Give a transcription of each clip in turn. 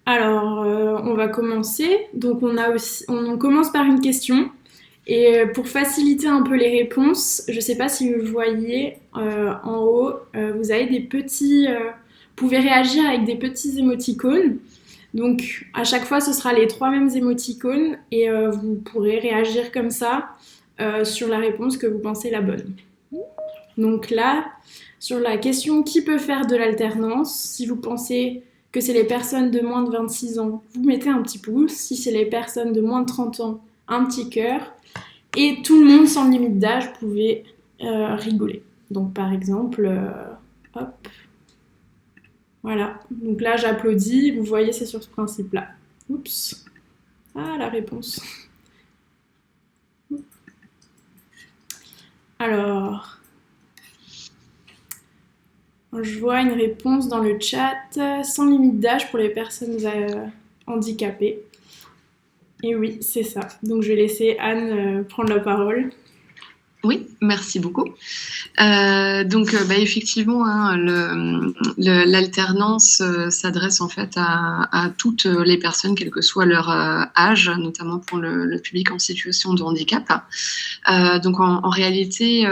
Alors, on va commencer. Donc, on commence par une question. Et pour faciliter un peu les réponses, je ne sais pas si vous voyez en haut, vous avez vous pouvez réagir avec des petits émoticônes. Donc, à chaque fois, ce sera les trois mêmes émoticônes et vous pourrez réagir comme ça sur la réponse que vous pensez la bonne. Donc là, sur la question qui peut faire de l'alternance, si vous pensez que c'est les personnes de moins de 26 ans, vous mettez un petit pouce. Si c'est les personnes de moins de 30 ans, un petit cœur. Et tout le monde, sans limite d'âge, pouvait rigoler. Donc par exemple, hop, voilà. Donc là, j'applaudis. Vous voyez, c'est sur ce principe-là. Oups. Ah, la réponse. Alors, je vois une réponse dans le chat. Sans limite d'âge pour les personnes handicapées. Et oui, c'est ça. Donc je vais laisser Anne prendre la parole. Oui, merci beaucoup. Effectivement, hein, l'alternance s'adresse en fait à toutes les personnes, quel que soit leur âge, notamment pour le public en situation de handicap. En réalité,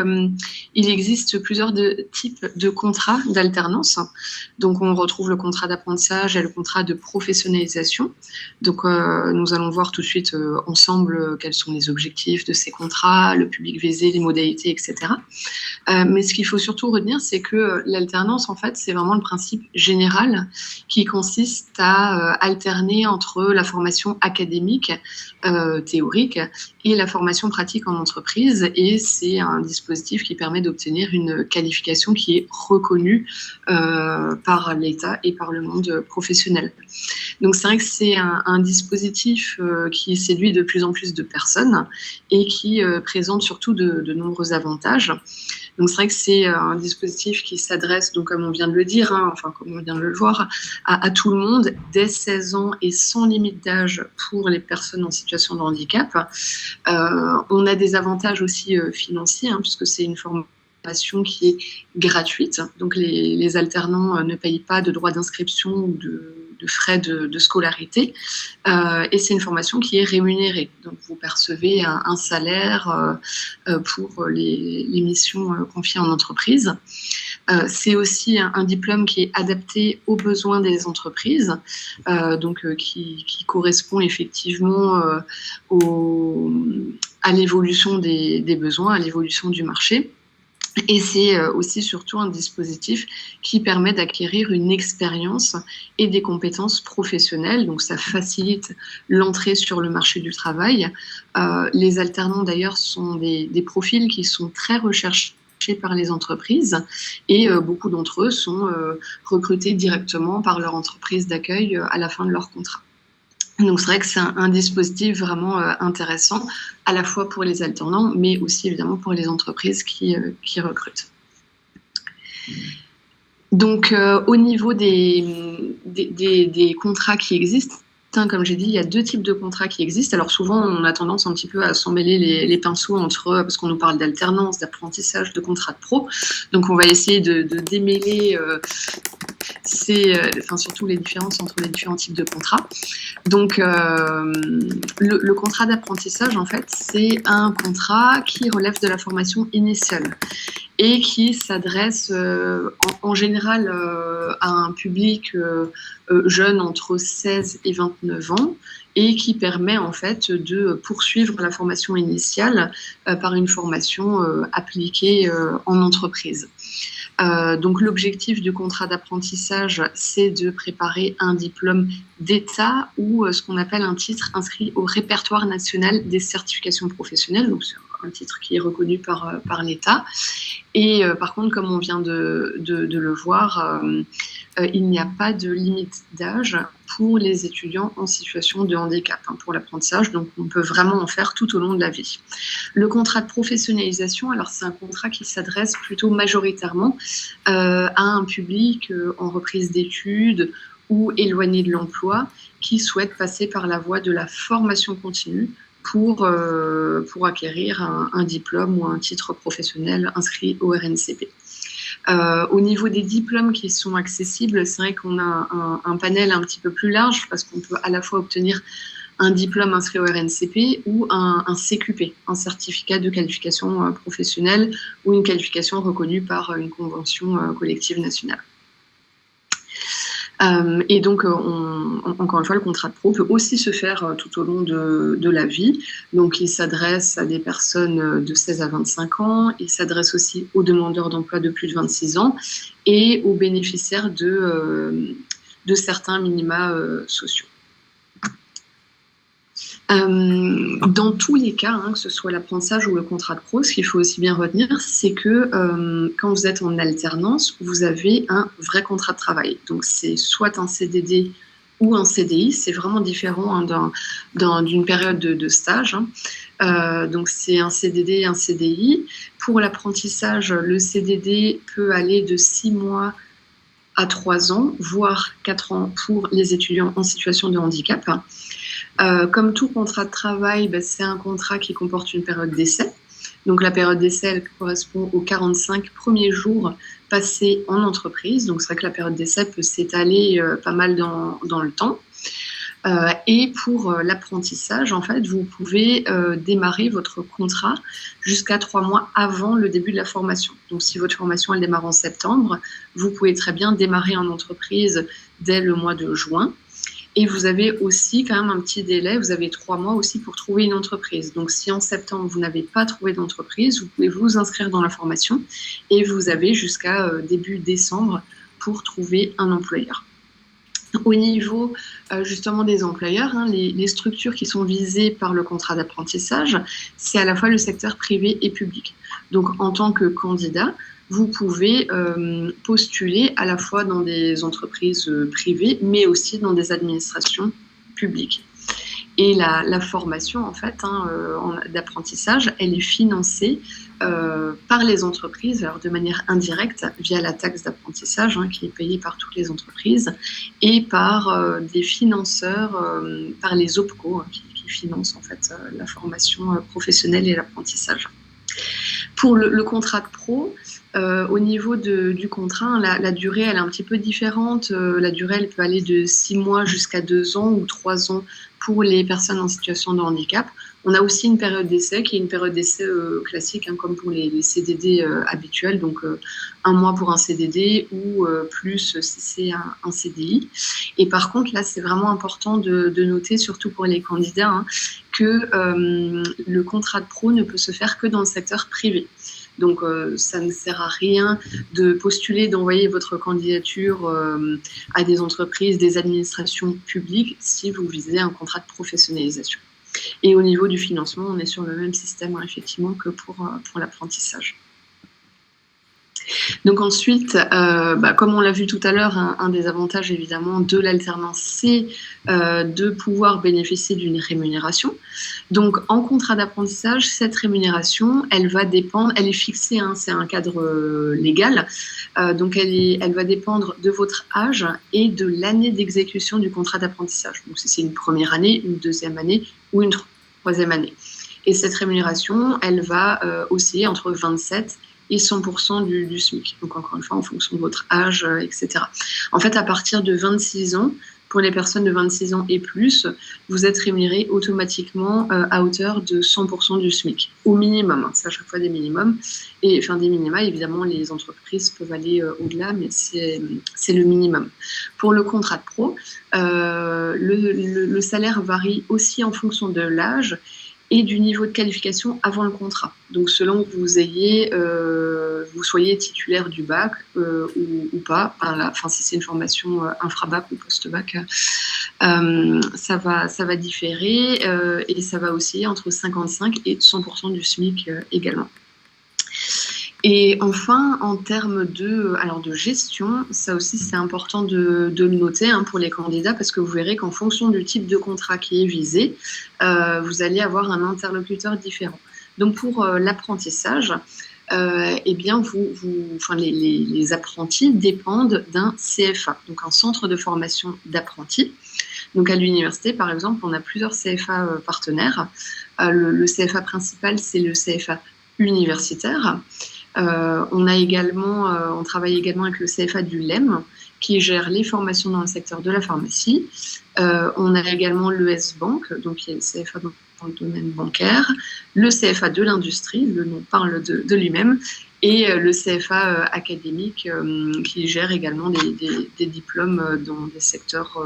il existe plusieurs types de contrats d'alternance. Donc, on retrouve le contrat d'apprentissage et le contrat de professionnalisation. Donc, nous allons voir tout de suite ensemble quels sont les objectifs de ces contrats, le public visé, les modalités, etc. Mais ce qu'il faut surtout retenir, c'est que l'alternance, en fait, c'est vraiment le principe général qui consiste à alterner entre la formation académique, théorique, et la formation pratique en entreprise. Et c'est un dispositif qui permet d'obtenir une qualification qui est reconnue par l'État et par le monde professionnel. Donc c'est vrai que c'est un dispositif qui séduit de plus en plus de personnes et qui présente surtout de nombreux avantages. Donc c'est vrai que c'est un dispositif qui s'adresse, donc comme on vient de le dire, comme on vient de le voir, à tout le monde, dès 16 ans et sans limite d'âge pour les personnes en situation de handicap. On a des avantages aussi financiers, puisque c'est une formation qui est gratuite. Donc les alternants ne payent pas de droits d'inscription ou de frais de scolarité. Et c'est une formation qui est rémunérée. Donc vous percevez un salaire pour les missions confiées en entreprise. C'est aussi un diplôme qui est adapté aux besoins des entreprises, qui correspond effectivement à l'évolution des besoins, à l'évolution du marché. Et c'est aussi surtout un dispositif qui permet d'acquérir une expérience et des compétences professionnelles. Donc ça facilite l'entrée sur le marché du travail. Les alternants d'ailleurs sont des profils qui sont très recherchés par les entreprises et beaucoup d'entre eux sont recrutés directement par leur entreprise d'accueil à la fin de leur contrat. Donc c'est vrai que c'est un dispositif vraiment intéressant, à la fois pour les alternants, mais aussi évidemment pour les entreprises qui recrutent. Donc au niveau des contrats qui existent, comme j'ai dit, il y a deux types de contrats qui existent. Alors souvent, on a tendance un petit peu à s'emmêler les pinceaux entre eux, parce qu'on nous parle d'alternance, d'apprentissage, de contrat de pro. Donc on va essayer de démêler surtout les différences entre les différents types de contrats. Donc le contrat d'apprentissage, en fait, c'est un contrat qui relève de la formation initiale et qui s'adresse en général à un public jeune entre 16 et 29 ans et qui permet en fait de poursuivre la formation initiale par une formation appliquée en entreprise. Donc l'objectif du contrat d'apprentissage, c'est de préparer un diplôme d'État ou ce qu'on appelle un titre inscrit au répertoire national des certifications professionnelles, donc c'est un titre qui est reconnu par l'État. Et par contre, comme on vient de le voir, il n'y a pas de limite d'âge pour les étudiants en situation de handicap pour l'apprentissage, donc on peut vraiment en faire tout au long de la vie. Le contrat de professionnalisation, alors c'est un contrat qui s'adresse plutôt majoritairement à un public en reprise d'études ou éloigné de l'emploi qui souhaite passer par la voie de la formation continue pour acquérir un diplôme ou un titre professionnel inscrit au RNCP. Au niveau des diplômes qui sont accessibles, c'est vrai qu'on a un panel un petit peu plus large parce qu'on peut à la fois obtenir un diplôme inscrit au RNCP ou un CQP, un certificat de qualification professionnelle ou une qualification reconnue par une convention collective nationale. Et donc, encore une fois, le contrat de pro peut aussi se faire tout au long de la vie. Donc, il s'adresse à des personnes de 16 à 25 ans, il s'adresse aussi aux demandeurs d'emploi de plus de 26 ans et aux bénéficiaires de certains minima sociaux. Dans tous les cas, que ce soit l'apprentissage ou le contrat de pro, ce qu'il faut aussi bien retenir, c'est que quand vous êtes en alternance, vous avez un vrai contrat de travail. Donc, c'est soit un CDD ou un CDI. C'est vraiment différent d'une période de stage. Donc, c'est un CDD et un CDI. Pour l'apprentissage, le CDD peut aller de 6 mois à 3 ans, voire 4 ans pour les étudiants en situation de handicap. Comme tout contrat de travail, c'est un contrat qui comporte une période d'essai. Donc la période d'essai, elle correspond aux 45 premiers jours passés en entreprise. Donc c'est vrai que la période d'essai peut s'étaler pas mal dans le temps. Et pour l'apprentissage, en fait, vous pouvez démarrer votre contrat jusqu'à 3 mois avant le début de la formation. Donc si votre formation elle démarre en septembre, vous pouvez très bien démarrer en entreprise dès le mois de juin. Et vous avez aussi quand même un petit délai, vous avez 3 mois aussi pour trouver une entreprise. Donc si en septembre, vous n'avez pas trouvé d'entreprise, vous pouvez vous inscrire dans la formation et vous avez jusqu'à début décembre pour trouver un employeur. Au niveau justement des employeurs, les structures qui sont visées par le contrat d'apprentissage, c'est à la fois le secteur privé et public. Donc en tant que candidat, vous pouvez postuler à la fois dans des entreprises privées, mais aussi dans des administrations publiques. Et la formation, en fait, d'apprentissage, elle est financée par les entreprises, alors de manière indirecte, via la taxe d'apprentissage, qui est payée par toutes les entreprises, et par des financeurs, par les OPCO, qui financent en fait la formation professionnelle et l'apprentissage. Pour le contrat de pro, au niveau du contrat, la durée elle est un petit peu différente. La durée elle peut aller de 6 mois jusqu'à 2 ans ou 3 ans pour les personnes en situation de handicap. On a aussi une période d'essai qui est une période d'essai classique, comme pour les CDD habituels, donc 1 mois pour un CDD ou plus si c'est un CDI. Et par contre, là, c'est vraiment important de noter, surtout pour les candidats, que le contrat de pro ne peut se faire que dans le secteur privé. Donc, ça ne sert à rien de postuler, d'envoyer votre candidature à des entreprises, des administrations publiques si vous visez un contrat de professionnalisation. Et au niveau du financement, on est sur le même système, effectivement, que pour l'apprentissage. Donc ensuite, comme on l'a vu tout à l'heure, un des avantages évidemment de l'alternance, c'est de pouvoir bénéficier d'une rémunération. Donc en contrat d'apprentissage, cette rémunération, elle va dépendre, elle est fixée, c'est un cadre légal, donc elle va dépendre de votre âge et de l'année d'exécution du contrat d'apprentissage. Donc si c'est une première année, une deuxième année ou une troisième année. Et cette rémunération, elle va osciller entre 27 et 100% du SMIC. Donc, encore une fois, en fonction de votre âge, etc. En fait, à partir de 26 ans, pour les personnes de 26 ans et plus, vous êtes rémunéré automatiquement à hauteur de 100% du SMIC, au minimum. C'est à chaque fois des minimums. Et enfin, des minima, évidemment, les entreprises peuvent aller au-delà, mais c'est le minimum. Pour le contrat de pro, le salaire varie aussi en fonction de l'âge et du niveau de qualification avant le contrat. Donc selon que vous soyez titulaire du bac ou pas, si c'est une formation infra-bac ou post-bac, ça va différer et ça va osciller entre 55 et 100% du SMIC également. Et enfin, en termes de gestion, ça aussi c'est important de le noter pour les candidats parce que vous verrez qu'en fonction du type de contrat qui est visé, vous allez avoir un interlocuteur différent. Donc pour l'apprentissage, les apprentis dépendent d'un CFA, donc un centre de formation d'apprentis. Donc à l'université, par exemple, on a plusieurs CFA partenaires. Le CFA principal, c'est le CFA universitaire. On travaille également avec le CFA du LEM, qui gère les formations dans le secteur de la pharmacie. On a également l'ES Bank, donc il y a le CFA dans le domaine bancaire, le CFA de l'industrie, le nom parle de lui-même, et le CFA académique qui gère également des diplômes dans des secteurs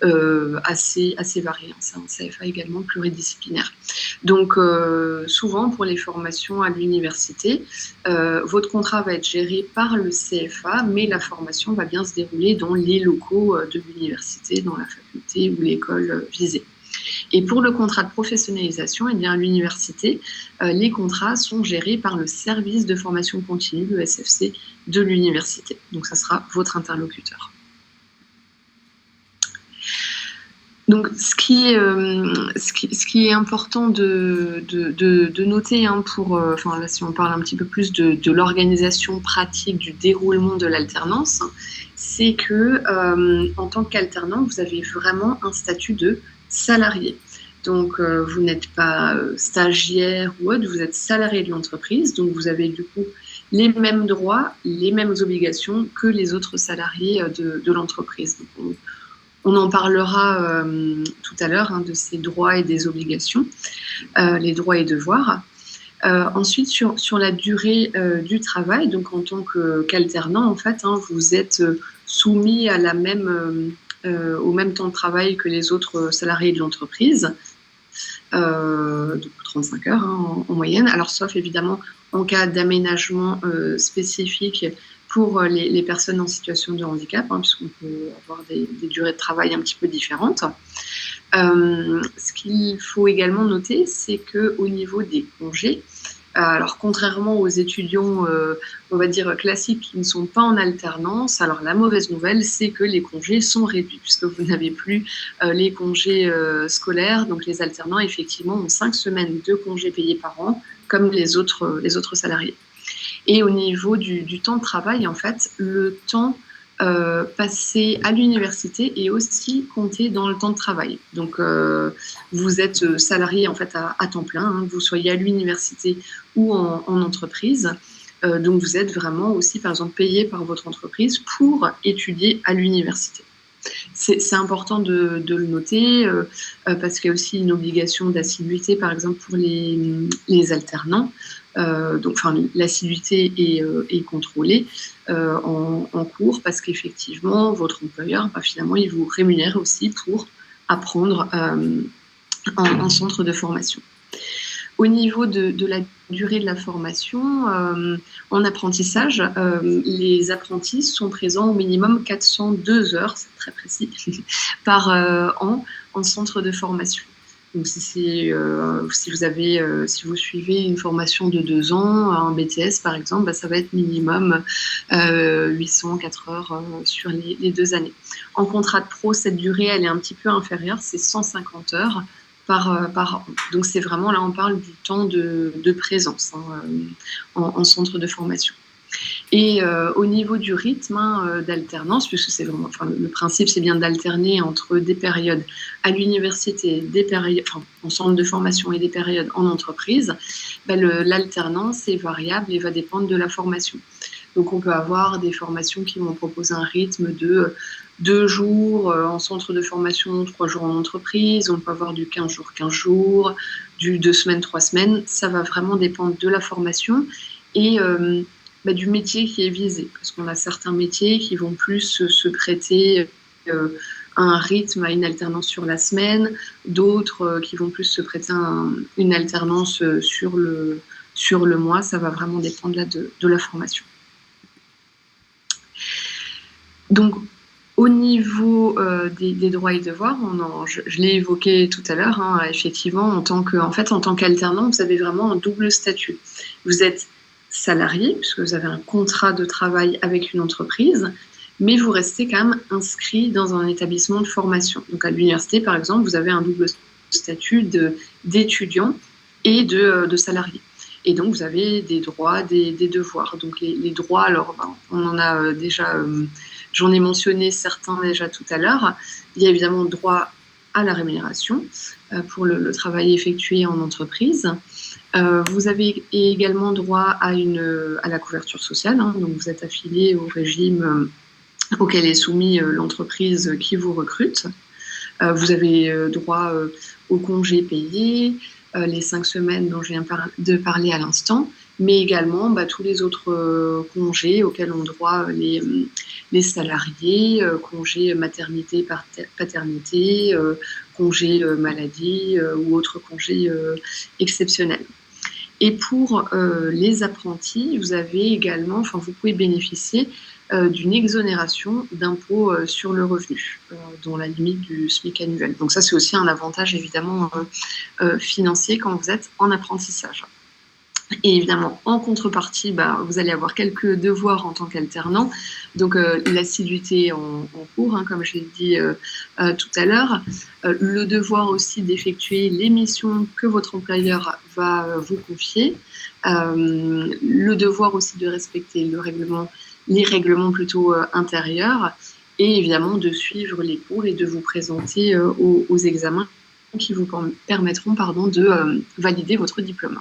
assez variés. C'est un CFA également pluridisciplinaire. Donc souvent pour les formations à l'université, votre contrat va être géré par le CFA, mais la formation va bien se dérouler dans les locaux de l'université, dans la faculté ou l'école visée. Et pour le contrat de professionnalisation, eh bien, à l'université, les contrats sont gérés par le service de formation continue, le SFC, de l'université. Donc, ça sera votre interlocuteur. Donc, ce qui est important de noter, là, si on parle un petit peu plus de l'organisation pratique du déroulement de l'alternance, c'est que en tant qu'alternant, vous avez vraiment un statut de salarié. Donc, vous n'êtes pas stagiaire ou autre, vous êtes salarié de l'entreprise. Donc, vous avez du coup les mêmes droits, les mêmes obligations que les autres salariés de l'entreprise. Donc, on en parlera tout à l'heure de ces droits et des obligations, les droits et devoirs. Ensuite, sur la durée du travail, donc en tant qu'alternant, en fait, vous êtes soumis à au même temps de travail que les autres salariés de l'entreprise, donc 35 heures en moyenne. Alors, sauf évidemment en cas d'aménagement spécifique pour les personnes en situation de handicap, puisqu'on peut avoir des durées de travail un petit peu différentes. Ce qu'il faut également noter, c'est qu'au niveau des congés, alors contrairement aux étudiants, on va dire classiques qui ne sont pas en alternance, alors la mauvaise nouvelle, c'est que les congés sont réduits, puisque vous n'avez plus les congés scolaires. Donc les alternants, effectivement, ont 5 semaines de congés payés par an, comme les autres salariés. Et au niveau du temps de travail, en fait, le temps passé à l'université est aussi compté dans le temps de travail. Donc, vous êtes salarié en fait à temps plein, que vous soyez à l'université ou en entreprise. Donc, vous êtes vraiment aussi, par exemple, payé par votre entreprise pour étudier à l'université. C'est important de le noter parce qu'il y a aussi une obligation d'assiduité, par exemple, pour les alternants. Donc, l'assiduité est contrôlée en cours parce qu'effectivement, votre employeur, finalement, il vous rémunère aussi pour apprendre en centre de formation. Au niveau de la durée de la formation, en apprentissage, les apprentis sont présents au minimum 402 heures, c'est très précis, par an en centre de formation. Donc, si vous suivez une formation de 2 ans, un BTS par exemple, ça va être minimum 804 heures sur les 2 années. En contrat de pro, cette durée, elle est un petit peu inférieure, c'est 150 heures par an. Donc, c'est vraiment, là, on parle du temps de présence en centre de formation. Et au niveau du rythme d'alternance, puisque c'est vraiment, le principe, c'est bien d'alterner entre des périodes à l'université, des périodes en centre de formation et des périodes en entreprise, l'alternance est variable et va dépendre de la formation. Donc, on peut avoir des formations qui vont proposer un rythme de 2 jours en centre de formation, 3 jours en entreprise. On peut avoir du 15 jours, 15 jours, du 2 semaines, 3 semaines. Ça va vraiment dépendre de la formation et du métier qui est visé. Parce qu'on a certains métiers qui vont plus se prêter à un rythme, à une alternance sur la semaine, d'autres qui vont plus se prêter à une alternance sur le mois. Ça va vraiment dépendre de la formation. Donc, au niveau des droits et devoirs, je l'ai évoqué tout à l'heure, effectivement, en tant qu'alternant, vous avez vraiment un double statut. Vous êtes salarié, puisque vous avez un contrat de travail avec une entreprise, mais vous restez quand même inscrit dans un établissement de formation. Donc à l'université, par exemple, vous avez un double statut d'étudiant et de salarié. Et donc, vous avez des droits, des devoirs. Donc, les droits, alors, on en a déjà, j'en ai mentionné certains déjà tout à l'heure. Il y a évidemment droit à la rémunération pour le travail effectué en entreprise. Vous avez également droit à la couverture sociale, hein, donc vous êtes affilié au régime auquel est soumis l'entreprise qui vous recrute. Vous avez droit aux congés payés, les 5 semaines dont je viens de parler à l'instant, mais également tous les autres congés auxquels ont droit les salariés, congés maternité, paternité, congés maladie ou autres congés exceptionnels. Et pour les apprentis, vous pouvez bénéficier d'une exonération d'impôt sur le revenu, dans la limite du SMIC annuel. Donc ça, c'est aussi un avantage évidemment financier quand vous êtes en apprentissage. Et évidemment, en contrepartie, vous allez avoir quelques devoirs en tant qu'alternant. Donc, l'assiduité en cours, hein, comme je l'ai dit tout à l'heure. Le devoir aussi d'effectuer les missions que votre employeur va vous confier. Le devoir aussi de respecter les règlements plutôt intérieurs. Et évidemment, de suivre les cours et de vous présenter aux examens qui vous permettront de valider votre diplôme.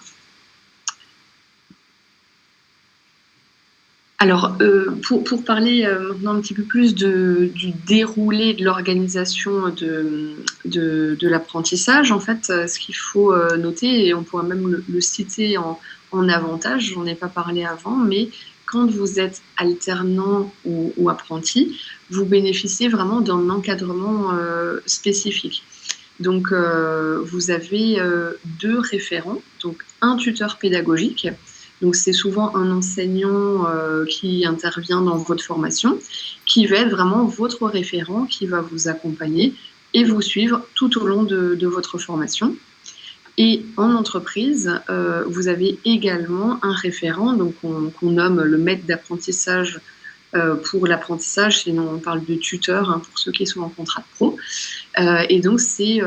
Alors, pour parler maintenant un petit peu plus du déroulé de l'organisation de l'apprentissage, en fait, ce qu'il faut noter, et on pourrait même le citer en avantage, j'en ai pas parlé avant, mais quand vous êtes alternant ou apprenti, vous bénéficiez vraiment d'un encadrement spécifique. Donc, vous avez 2 référents, donc un tuteur pédagogique. Donc, c'est souvent un enseignant qui intervient dans votre formation, qui va être vraiment votre référent, qui va vous accompagner et vous suivre tout au long de votre formation. Et en entreprise, vous avez également un référent, donc qu'on nomme le maître d'apprentissage pour l'apprentissage, sinon on parle de tuteur hein, pour ceux qui sont en contrat de pro. Et donc, c'est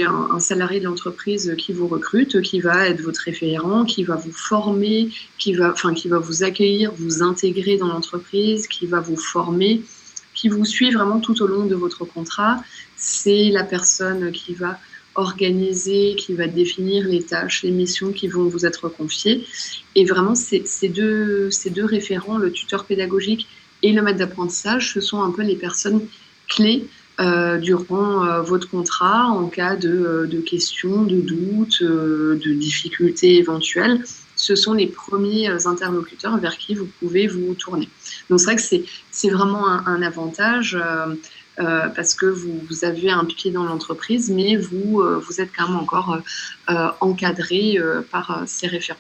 un salarié de l'entreprise qui vous recrute, qui va être votre référent, qui va vous former, qui va vous accueillir, vous intégrer dans l'entreprise, qui va vous former, qui vous suit vraiment tout au long de votre contrat. C'est la personne qui va organiser, qui va définir les tâches, les missions qui vont vous être confiées. Et vraiment, ces deux référents, le tuteur pédagogique et le maître d'apprentissage, ce sont un peu les personnes clés durant votre contrat en cas de questions, de doutes, de difficultés éventuelles. Ce sont les premiers interlocuteurs vers qui vous pouvez vous tourner. Donc c'est vrai que c'est vraiment un avantage parce que vous avez un pied dans l'entreprise, mais vous êtes quand même encore encadré par ces référents.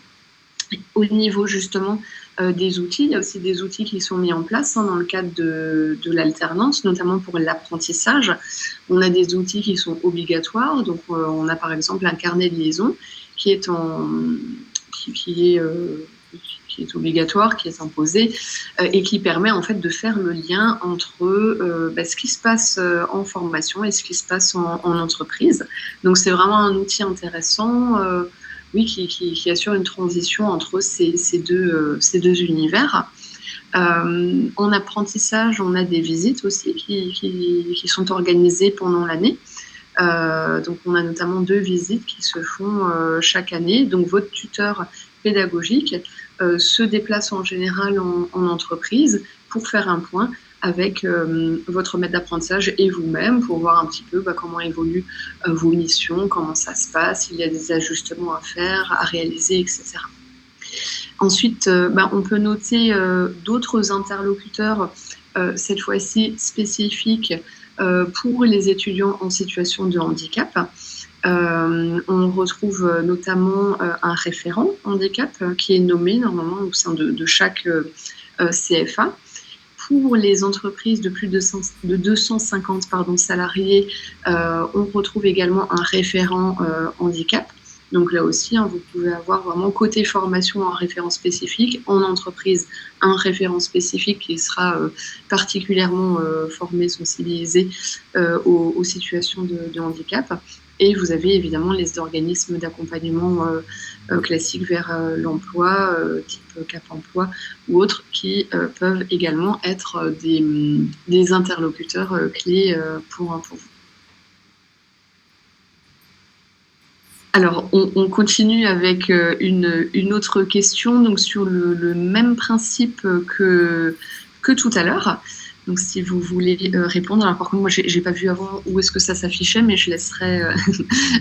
Au niveau justement des outils, il y a aussi des outils qui sont mis en place dans le cadre de l'alternance, notamment pour l'apprentissage. On a des outils qui sont obligatoires, donc on a par exemple un carnet de liaison qui est obligatoire, qui est imposé et qui permet en fait de faire le lien entre ce qui se passe en formation et ce qui se passe en entreprise. Donc c'est vraiment un outil intéressant qui assure une transition entre ces deux univers. En apprentissage, on a des visites aussi qui sont organisées pendant l'année. Donc on a notamment 2 visites qui se font chaque année. Donc votre tuteur pédagogique se déplace en général en entreprise pour faire un point avec votre maître d'apprentissage et vous-même pour voir un petit peu comment évoluent vos missions, comment ça se passe, s'il y a des ajustements à faire, à réaliser, etc. Ensuite, on peut noter d'autres interlocuteurs, cette fois-ci spécifiques pour les étudiants en situation de handicap. On retrouve notamment un référent handicap qui est nommé normalement au sein de chaque CFA. Pour les entreprises de plus de 250 salariés, on retrouve également un référent handicap. Donc là aussi, vous pouvez avoir vraiment côté formation un référent spécifique, en entreprise un référent spécifique qui sera particulièrement formé, sensibilisé aux situations de handicap. Et vous avez évidemment les organismes d'accompagnement classiques vers l'emploi, type Cap Emploi ou autres, qui peuvent également être des interlocuteurs clés pour vous. Alors, on continue avec une autre question, donc sur le même principe que tout à l'heure. Donc, si vous voulez répondre, alors par contre, moi, j'ai pas vu avant où est-ce que ça s'affichait, mais je laisserai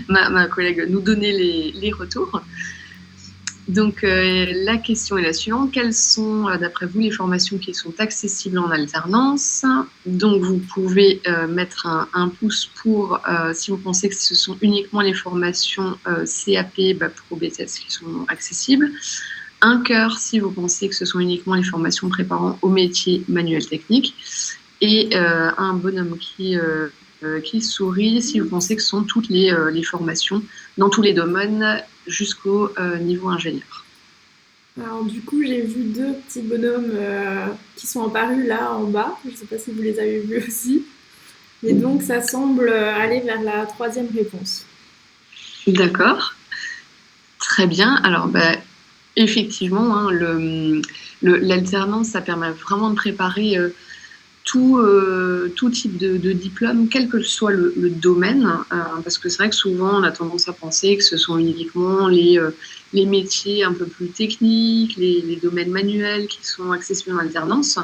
ma collègue nous donner les retours. Donc, la question est la suivante. Quelles sont, d'après vous, les formations qui sont accessibles en alternance? Donc, vous pouvez mettre un pouce pour si vous pensez que ce sont uniquement les formations CAP, Bac Pro, BTS qui sont accessibles. Un cœur si vous pensez que ce sont uniquement les formations préparant au métier manuel technique. Et un bonhomme qui sourit si vous pensez que ce sont toutes les formations dans tous les domaines jusqu'au niveau ingénieur. Alors du coup, j'ai vu deux petits bonhommes qui sont apparus là en bas. Je ne sais pas si vous les avez vus aussi. Mais donc, ça semble aller vers la troisième réponse. D'accord. Très bien. Alors, effectivement, hein, l'alternance, ça permet vraiment de préparer tout type de diplôme, quel que soit le domaine, parce que c'est vrai que souvent on a tendance à penser que ce sont uniquement les métiers un peu plus techniques, les domaines manuels qui sont accessibles en alternance.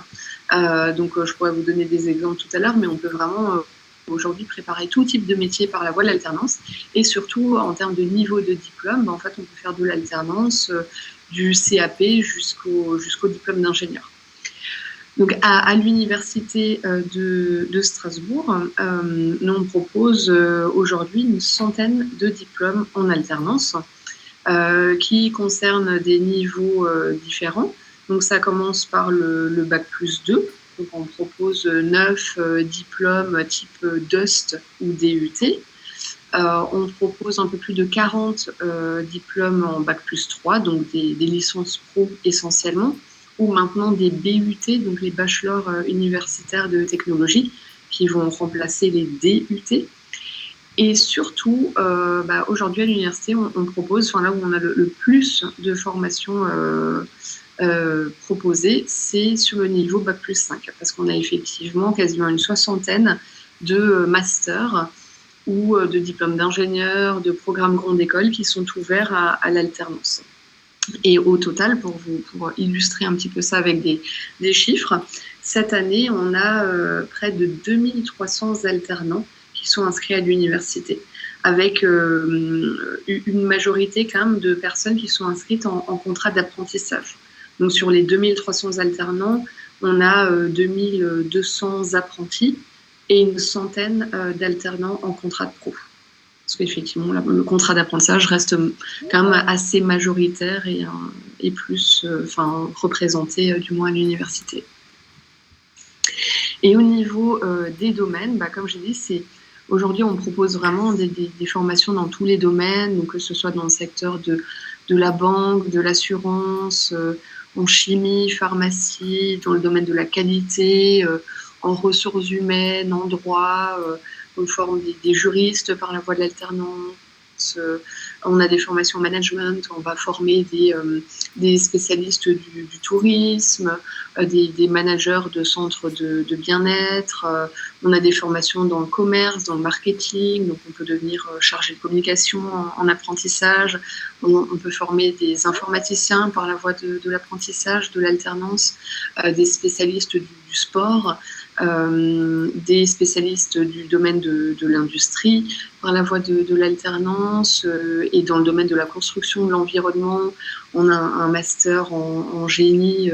Donc je pourrais vous donner des exemples tout à l'heure, mais on peut vraiment aujourd'hui préparer tout type de métier par la voie de l'alternance, et surtout en termes de niveau de diplôme, en fait on peut faire de l'alternance du CAP jusqu'au diplôme d'ingénieur. Donc à l'université de Strasbourg, nous on propose aujourd'hui une centaine de diplômes en alternance qui concernent des niveaux différents. Donc ça commence par le bac plus 2. Donc on propose 9 diplômes type DUST ou DUT. On propose un peu plus de 40 diplômes en bac plus 3, donc des licences pro essentiellement, ou maintenant des BUT, donc les bachelors universitaires de technologie, qui vont remplacer les DUT. Et surtout, aujourd'hui à l'université, on propose, là où on a le plus de formations proposées, c'est sur le niveau bac plus 5, parce qu'on a effectivement quasiment une soixantaine de masters ou de diplômes d'ingénieur, de programmes grande école qui sont ouverts à l'alternance. Et au total, pour illustrer un petit peu ça avec des chiffres, cette année, on a près de 2300 alternants qui sont inscrits à l'université, avec une majorité quand même de personnes qui sont inscrites en contrat d'apprentissage. Donc sur les 2300 alternants, on a 2200 apprentis et une centaine d'alternants en contrat de pro. Parce qu'effectivement, le contrat d'apprentissage reste quand même assez majoritaire et plus représenté du moins à l'université. Et au niveau des domaines, comme j'ai dit, aujourd'hui on propose vraiment des formations dans tous les domaines, donc que ce soit dans le secteur de la banque, de l'assurance, en chimie, pharmacie, dans le domaine de la qualité, en ressources humaines, en droit. On forme des juristes par la voie de l'alternance. On a des formations en management. On va former des spécialistes du tourisme, des managers de centres de bien-être. On a des formations dans le commerce, dans le marketing. Donc, on peut devenir chargé de communication en apprentissage. On peut former des informaticiens par la voie de l'apprentissage, de l'alternance, des spécialistes du sport. Des spécialistes du domaine de l'industrie par la voie de l'alternance et dans le domaine de la construction, de l'environnement. On a un master en génie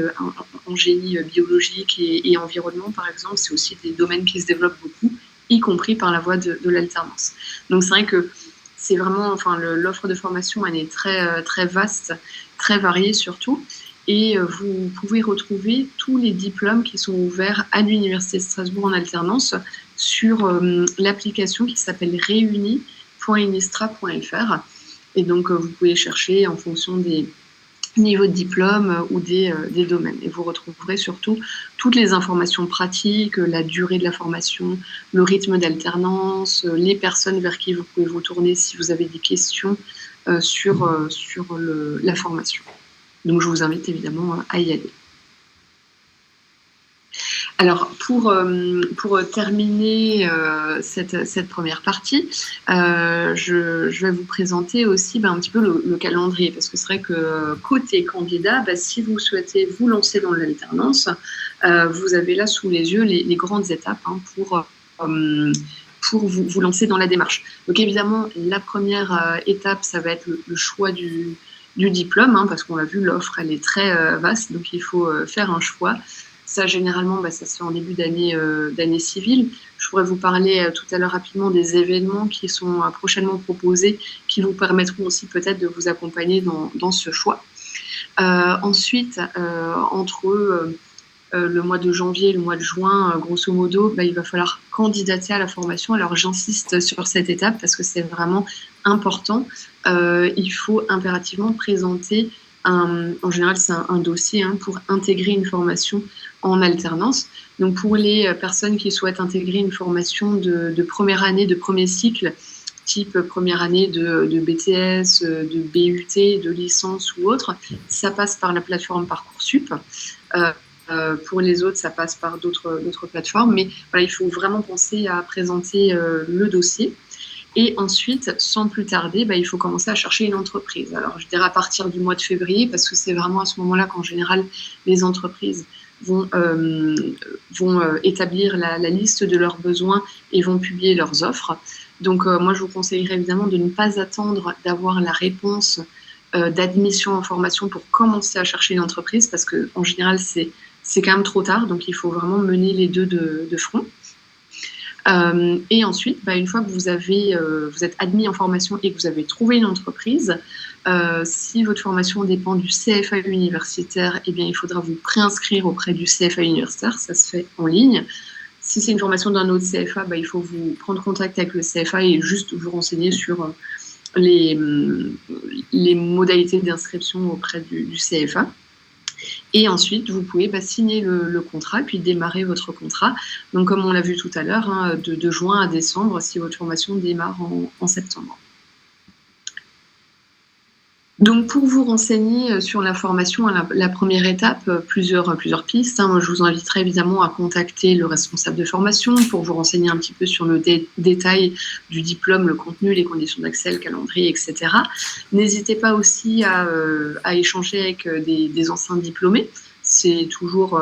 biologique et environnement, par exemple. C'est aussi des domaines qui se développent beaucoup, y compris par la voie de l'alternance. Donc c'est vrai que c'est vraiment, l'offre de formation, elle est très, très vaste, très variée surtout. Et vous pouvez retrouver tous les diplômes qui sont ouverts à l'Université de Strasbourg en alternance sur l'application qui s'appelle reuni.inistra.fr. Et donc, vous pouvez chercher en fonction des niveaux de diplôme ou des domaines. Et vous retrouverez surtout toutes les informations pratiques, la durée de la formation, le rythme d'alternance, les personnes vers qui vous pouvez vous tourner si vous avez des questions sur la formation. Donc, je vous invite évidemment à y aller. Alors, pour terminer cette première partie, je vais vous présenter aussi un petit peu le calendrier, parce que c'est vrai que côté candidat, si vous souhaitez vous lancer dans l'alternance, vous avez là sous les yeux les grandes étapes pour vous lancer dans la démarche. Donc évidemment, la première étape, ça va être le choix du diplôme, parce qu'on l'a vu, l'offre, elle est très vaste, donc il faut faire un choix. Ça, généralement, ça se fait en début d'année civile. Je pourrais vous parler tout à l'heure rapidement des événements qui sont prochainement proposés, qui vous permettront aussi peut-être de vous accompagner dans ce choix. Ensuite, entre le mois de janvier et le mois de juin, grosso modo, il va falloir candidater à la formation. Alors, j'insiste sur cette étape parce que c'est vraiment important. Il faut impérativement présenter en général, c'est un dossier pour intégrer une formation en alternance. Donc, pour les personnes qui souhaitent intégrer une formation de première année, de premier cycle, type première année de BTS, de BUT, de licence ou autre, ça passe par la plateforme Parcoursup. Pour les autres, ça passe par d'autres plateformes. Mais voilà, il faut vraiment penser à présenter le dossier. Et ensuite, sans plus tarder, il faut commencer à chercher une entreprise. Alors, je dirais à partir du mois de février, parce que c'est vraiment à ce moment-là qu'en général, les entreprises vont établir la liste de leurs besoins et vont publier leurs offres. Donc, moi, je vous conseillerais évidemment de ne pas attendre d'avoir la réponse d'admission en formation pour commencer à chercher une entreprise, parce qu'en général, c'est quand même trop tard. Donc, il faut vraiment mener les deux de front. Et ensuite, une fois que vous êtes admis en formation et que vous avez trouvé une entreprise, si votre formation dépend du CFA universitaire, il faudra vous préinscrire auprès du CFA universitaire, ça se fait en ligne. Si c'est une formation d'un autre CFA, il faut vous prendre contact avec le CFA et juste vous renseigner sur les modalités d'inscription auprès du CFA. Et ensuite, vous pouvez signer le contrat et puis démarrer votre contrat. Donc, comme on l'a vu tout à l'heure, de juin à décembre, si votre formation démarre en septembre. Donc, pour vous renseigner sur la formation, la première étape, plusieurs pistes. Moi, je vous inviterai évidemment à contacter le responsable de formation pour vous renseigner un petit peu sur le détail du diplôme, le contenu, les conditions d'accès, le calendrier, etc. N'hésitez pas aussi à échanger avec des anciens diplômés. C'est toujours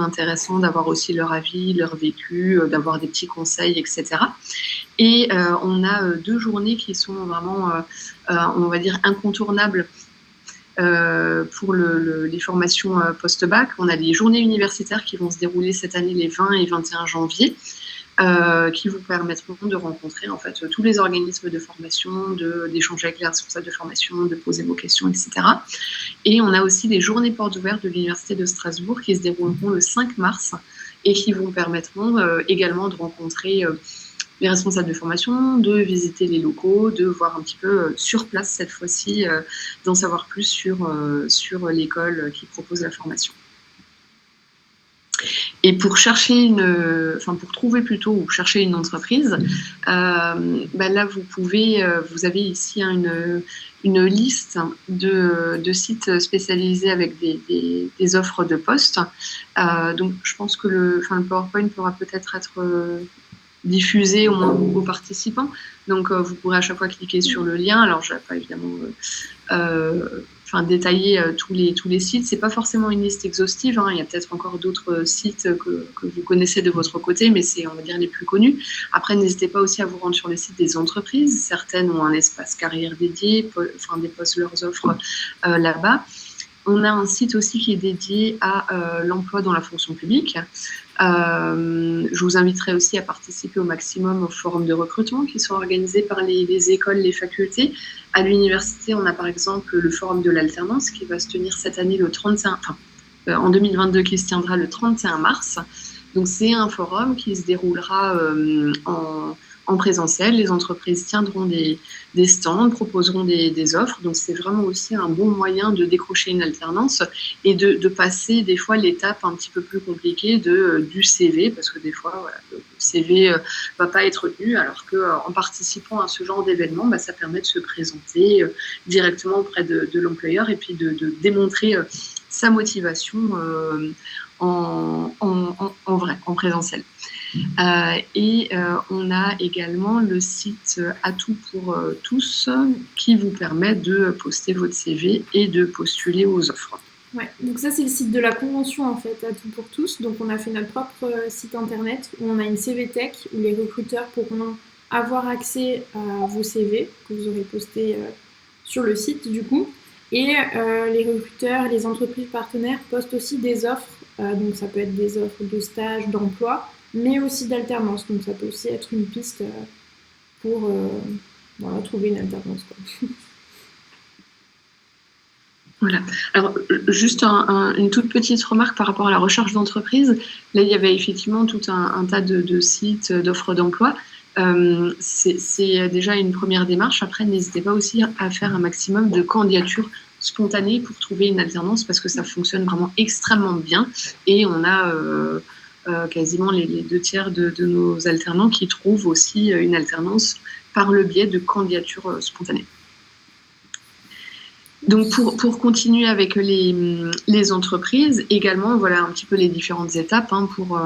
intéressant d'avoir aussi leur avis, leur vécu, d'avoir des petits conseils, etc. Et on a 2 journées qui sont vraiment, on va dire, incontournables pour les formations post-bac. On a les journées universitaires qui vont se dérouler cette année les 20 et 21 janvier, qui vous permettront de rencontrer en fait tous les organismes de formation, d'échanger avec les responsables de formation, de poser vos questions, etc. Et on a aussi les journées portes ouvertes de l'Université de Strasbourg qui se dérouleront le 5 mars et qui vous permettront également de rencontrer les responsables de formation, de visiter les locaux, de voir un petit peu sur place cette fois-ci, d'en savoir plus sur l'école qui propose la formation. Et pour trouver plutôt ou chercher une entreprise, là vous avez ici une liste de sites spécialisés avec des offres de postes. Donc je pense que le PowerPoint pourra peut-être être diffusé au moins aux participants. Donc vous pourrez à chaque fois cliquer sur le lien. Alors je ne vais pas évidemment détailler tous les sites. C'est pas forcément une liste exhaustive. Il y a peut-être encore d'autres sites que vous connaissez de votre côté, mais c'est, on va dire, les plus connus. Après, n'hésitez pas aussi à vous rendre sur les sites des entreprises. Certaines ont un espace carrière dédié, déposent leurs offres là-bas. On a un site aussi qui est dédié à l'emploi dans la fonction publique. Je vous inviterai aussi à participer au maximum aux forums de recrutement qui sont organisés par les écoles, les facultés. À l'université, on a par exemple le forum de l'alternance qui va se tenir cette année en 2022, qui se tiendra le 31 mars. Donc c'est un forum qui se déroulera en présentiel. Les entreprises tiendront des stands, proposeront des offres. Donc, c'est vraiment aussi un bon moyen de décrocher une alternance et de passer des fois l'étape un petit peu plus compliquée du CV, parce que des fois, le CV va pas être retenu, alors qu'en participant à ce genre d'événement, ça permet de se présenter directement auprès de l'employeur et puis de démontrer sa motivation en vrai, en présentiel. On a également le site Atout pour tous qui vous permet de poster votre CV et de postuler aux offres. Ouais, donc ça c'est le site de la convention en fait, Atout pour tous. Donc on a fait notre propre site internet où on a une CV Tech où les recruteurs pourront avoir accès à vos CV que vous aurez postés sur le site du coup. Et les recruteurs, les entreprises partenaires postent aussi des offres. Donc ça peut être des offres de stage, d'emploi, mais aussi d'alternance. Donc ça peut aussi être une piste pour voilà, trouver une alternance, quoi. Voilà. Alors, juste une toute petite remarque par rapport à la recherche d'entreprise. Là, il y avait effectivement tout un tas de sites, d'offres d'emploi. C'est déjà une première démarche. Après, n'hésitez pas aussi à faire un maximum de candidatures spontanées pour trouver une alternance parce que ça fonctionne vraiment extrêmement bien. Et on a quasiment les 2/3 de nos alternants qui trouvent aussi une alternance par le biais de candidatures spontanées. Donc pour continuer avec les entreprises, également voilà un petit peu les différentes étapes pour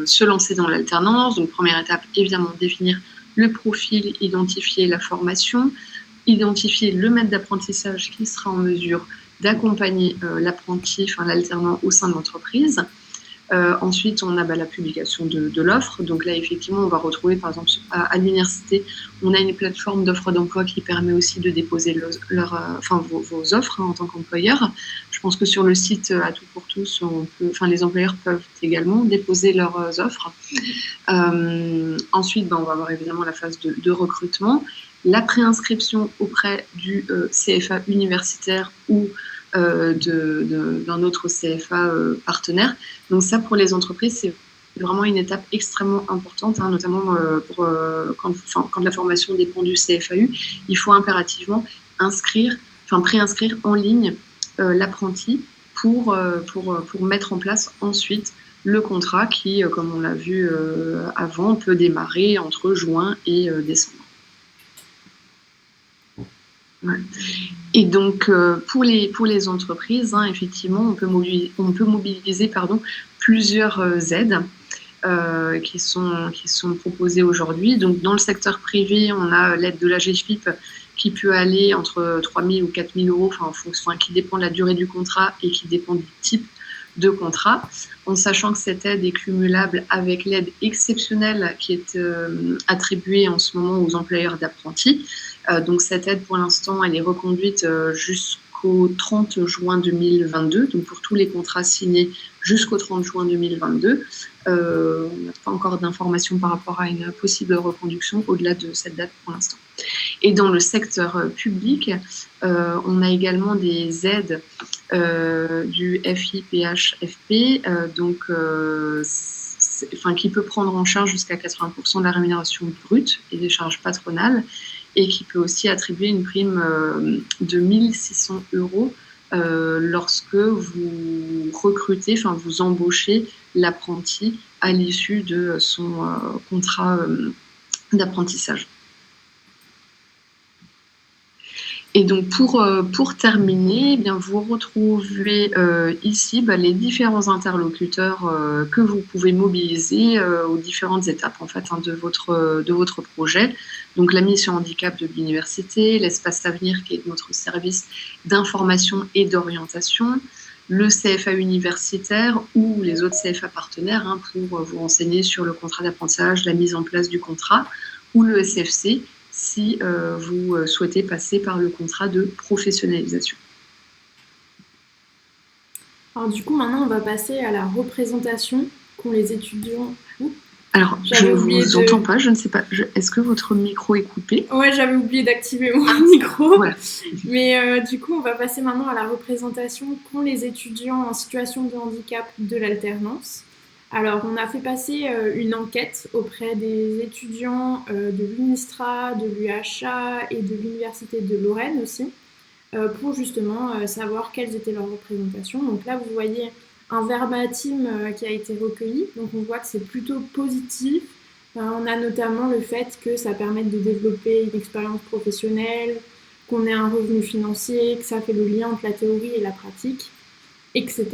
se lancer dans l'alternance. Donc première étape, évidemment, définir le profil, identifier la formation, identifier le maître d'apprentissage qui sera en mesure d'accompagner l'apprenti, enfin l'alternant au sein de l'entreprise. Ensuite, on a la publication de l'offre. Donc là, effectivement, on va retrouver, par exemple, à l'université, on a une plateforme d'offres d'emploi qui permet aussi de déposer vos offres en tant qu'employeur. Je pense que sur le site Atout pour tous, les employeurs peuvent également déposer leurs offres. Ensuite, on va avoir évidemment la phase de recrutement, la préinscription auprès du CFA universitaire ou d'un autre CFA partenaire. Donc ça, pour les entreprises, c'est vraiment une étape extrêmement importante, notamment quand la formation dépend du CFAU. Il faut impérativement préinscrire en ligne l'apprenti pour mettre en place ensuite le contrat qui, comme on l'a vu avant, peut démarrer entre juin et décembre. Ouais. Et donc, pour les entreprises, effectivement, on peut mobiliser plusieurs aides qui sont proposées aujourd'hui. Donc, dans le secteur privé, on a l'aide de la GFIP qui peut aller entre 3 000 ou 4 000 euros, qui dépend de la durée du contrat et qui dépend du type de contrat, en sachant que cette aide est cumulable avec l'aide exceptionnelle qui est attribuée en ce moment aux employeurs d'apprentis. Donc cette aide, pour l'instant, elle est reconduite jusqu'au 30 juin 2022, donc pour tous les contrats signés jusqu'au 30 juin 2022. On n'a pas encore d'informations par rapport à une possible reconduction au-delà de cette date pour l'instant. Et dans le secteur public, on a également des aides du FIPHFP, qui peut prendre en charge jusqu'à 80% de la rémunération brute et des charges patronales, et qui peut aussi attribuer une prime de 1 600 euros lorsque vous recrutez, vous embauchez l'apprenti à l'issue de son contrat d'apprentissage. Et donc pour terminer, vous retrouvez ici les différents interlocuteurs que vous pouvez mobiliser aux différentes étapes de votre projet. Donc la mission handicap de l'université, l'espace avenir qui est notre service d'information et d'orientation, le CFA universitaire ou les autres CFA partenaires pour vous renseigner sur le contrat d'apprentissage, la mise en place du contrat, ou le SFC si vous souhaitez passer par le contrat de professionnalisation. Alors du coup, maintenant, on va passer à la représentation qu'ont les étudiants. Alors, je ne vous entends pas, je ne sais pas. Est-ce que votre micro est coupé ? Ouais, j'avais oublié d'activer mon micro. Voilà. Mais du coup, on va passer maintenant à la représentation qu'ont les étudiants en situation de handicap de l'alternance. Alors, on a fait passer une enquête auprès des étudiants de l'UNISTRA, de l'UHA et de l'Université de Lorraine aussi, pour justement savoir quelles étaient leurs représentations. Donc là, vous voyez un verbatim qui a été recueilli, donc on voit que c'est plutôt positif. On a notamment le fait que ça permette de développer une expérience professionnelle, qu'on ait un revenu financier, que ça fait le lien entre la théorie et la pratique, etc.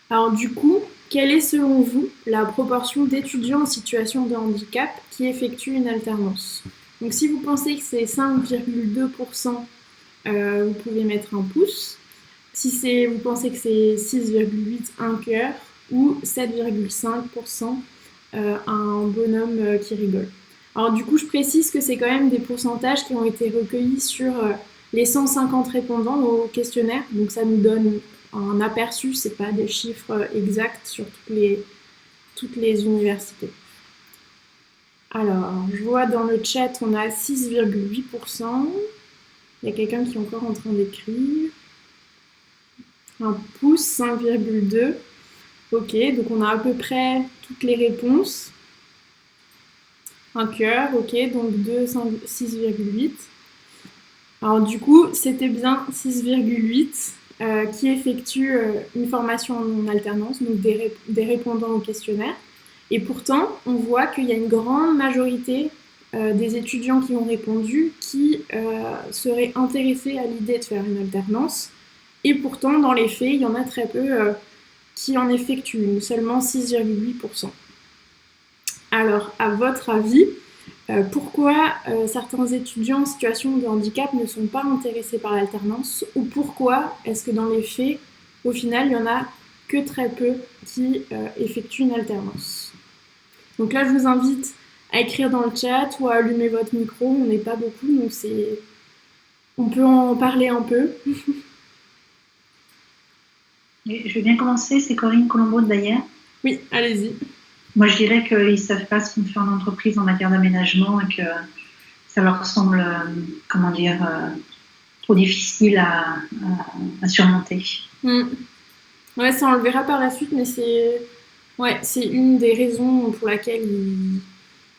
Alors du coup, quelle est selon vous la proportion d'étudiants en situation de handicap qui effectuent une alternance? Donc si vous pensez que c'est 5,2%, vous pouvez mettre un pouce. Si vous pensez que c'est 6,8, un cœur, ou 7,5%, un bonhomme qui rigole. Alors du coup, je précise que c'est quand même des pourcentages qui ont été recueillis sur les 150 répondants au questionnaire, donc ça nous donne un aperçu, c'est pas des chiffres exacts sur toutes les universités. Alors, je vois dans le chat, on a 6,8%. Il y a quelqu'un qui est encore en train d'écrire. Un pouce, 5,2. Ok, donc on a à peu près toutes les réponses. Un cœur, ok, donc 2, 6,8. Alors du coup, c'était bien 6,8 qui effectuent une formation en alternance, donc des répondants au questionnaire. Et pourtant, on voit qu'il y a une grande majorité des étudiants qui ont répondu qui seraient intéressés à l'idée de faire une alternance. Et pourtant, dans les faits, il y en a très peu qui en effectuent, seulement 6,8%. Alors, à votre avis, pourquoi certains étudiants en situation de handicap ne sont pas intéressés par l'alternance, ou pourquoi est-ce que dans les faits, au final, il n'y en a que très peu qui effectuent une alternance? Donc là, je vous invite à écrire dans le chat ou à allumer votre micro. On n'est pas beaucoup, donc on peut en parler un peu. Je vais bien commencer, c'est Corinne Colombo de Bayer. Oui, allez-y. Moi, je dirais qu'ils ne savent pas ce qu'on fait en entreprise en matière d'aménagement et que ça leur semble, trop difficile à surmonter. Ouais, ça on le verra par la suite, mais c'est une des raisons pour laquelle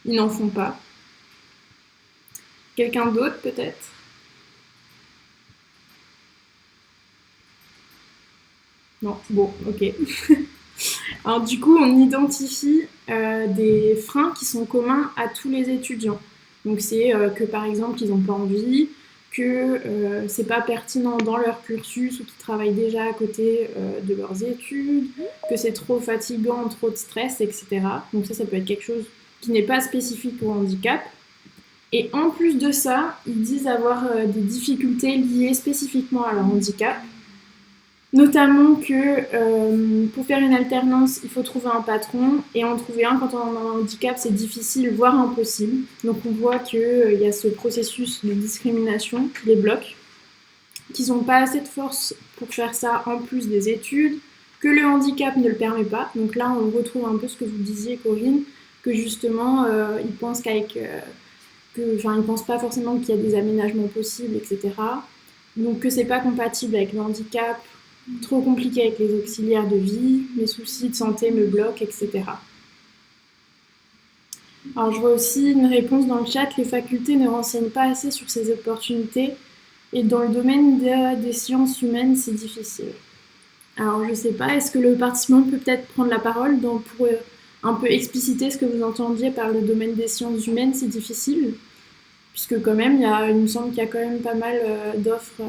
ils n'en font pas. Quelqu'un d'autre peut-être? Non, bon, ok. Alors du coup, on identifie des freins qui sont communs à tous les étudiants. Donc c'est que par exemple, ils n'ont pas envie, que c'est pas pertinent dans leur cursus ou qu'ils travaillent déjà à côté de leurs études, que c'est trop fatigant, trop de stress, etc. Donc ça peut être quelque chose qui n'est pas spécifique au handicap. Et en plus de ça, ils disent avoir des difficultés liées spécifiquement à leur handicap. Notamment que pour faire une alternance, il faut trouver un patron, et en trouver un quand on a un handicap, c'est difficile, voire impossible. Donc on voit qu'il y a ce processus de discrimination qui les bloque, qu'ils n'ont pas assez de force pour faire ça en plus des études, que le handicap ne le permet pas. Donc là, on retrouve un peu ce que vous disiez, Corinne, que justement, ils pensent ils pensent pas forcément qu'il y a des aménagements possibles, etc. Donc que c'est pas compatible avec le handicap, trop compliqué avec les auxiliaires de vie, mes soucis de santé me bloquent, etc. Alors je vois aussi une réponse dans le chat, les facultés ne renseignent pas assez sur ces opportunités et dans le domaine des sciences humaines, c'est difficile. Alors je sais pas, est-ce que le participant peut peut-être prendre la parole pour un peu expliciter ce que vous entendiez par le domaine des sciences humaines, c'est difficile? Puisque quand même, il me semble qu'il y a quand même pas mal d'offres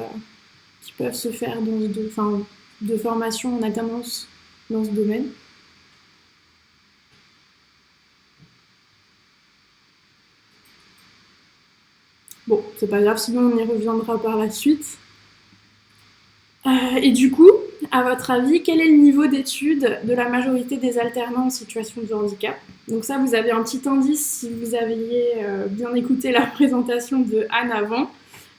qui peuvent se faire de formation en alternance dans ce domaine. Bon, c'est pas grave, sinon on y reviendra par la suite. Et du coup, à votre avis, quel est le niveau d'études de la majorité des alternants en situation de handicap? Donc ça, vous avez un petit indice si vous aviez bien écouté la présentation de Anne avant.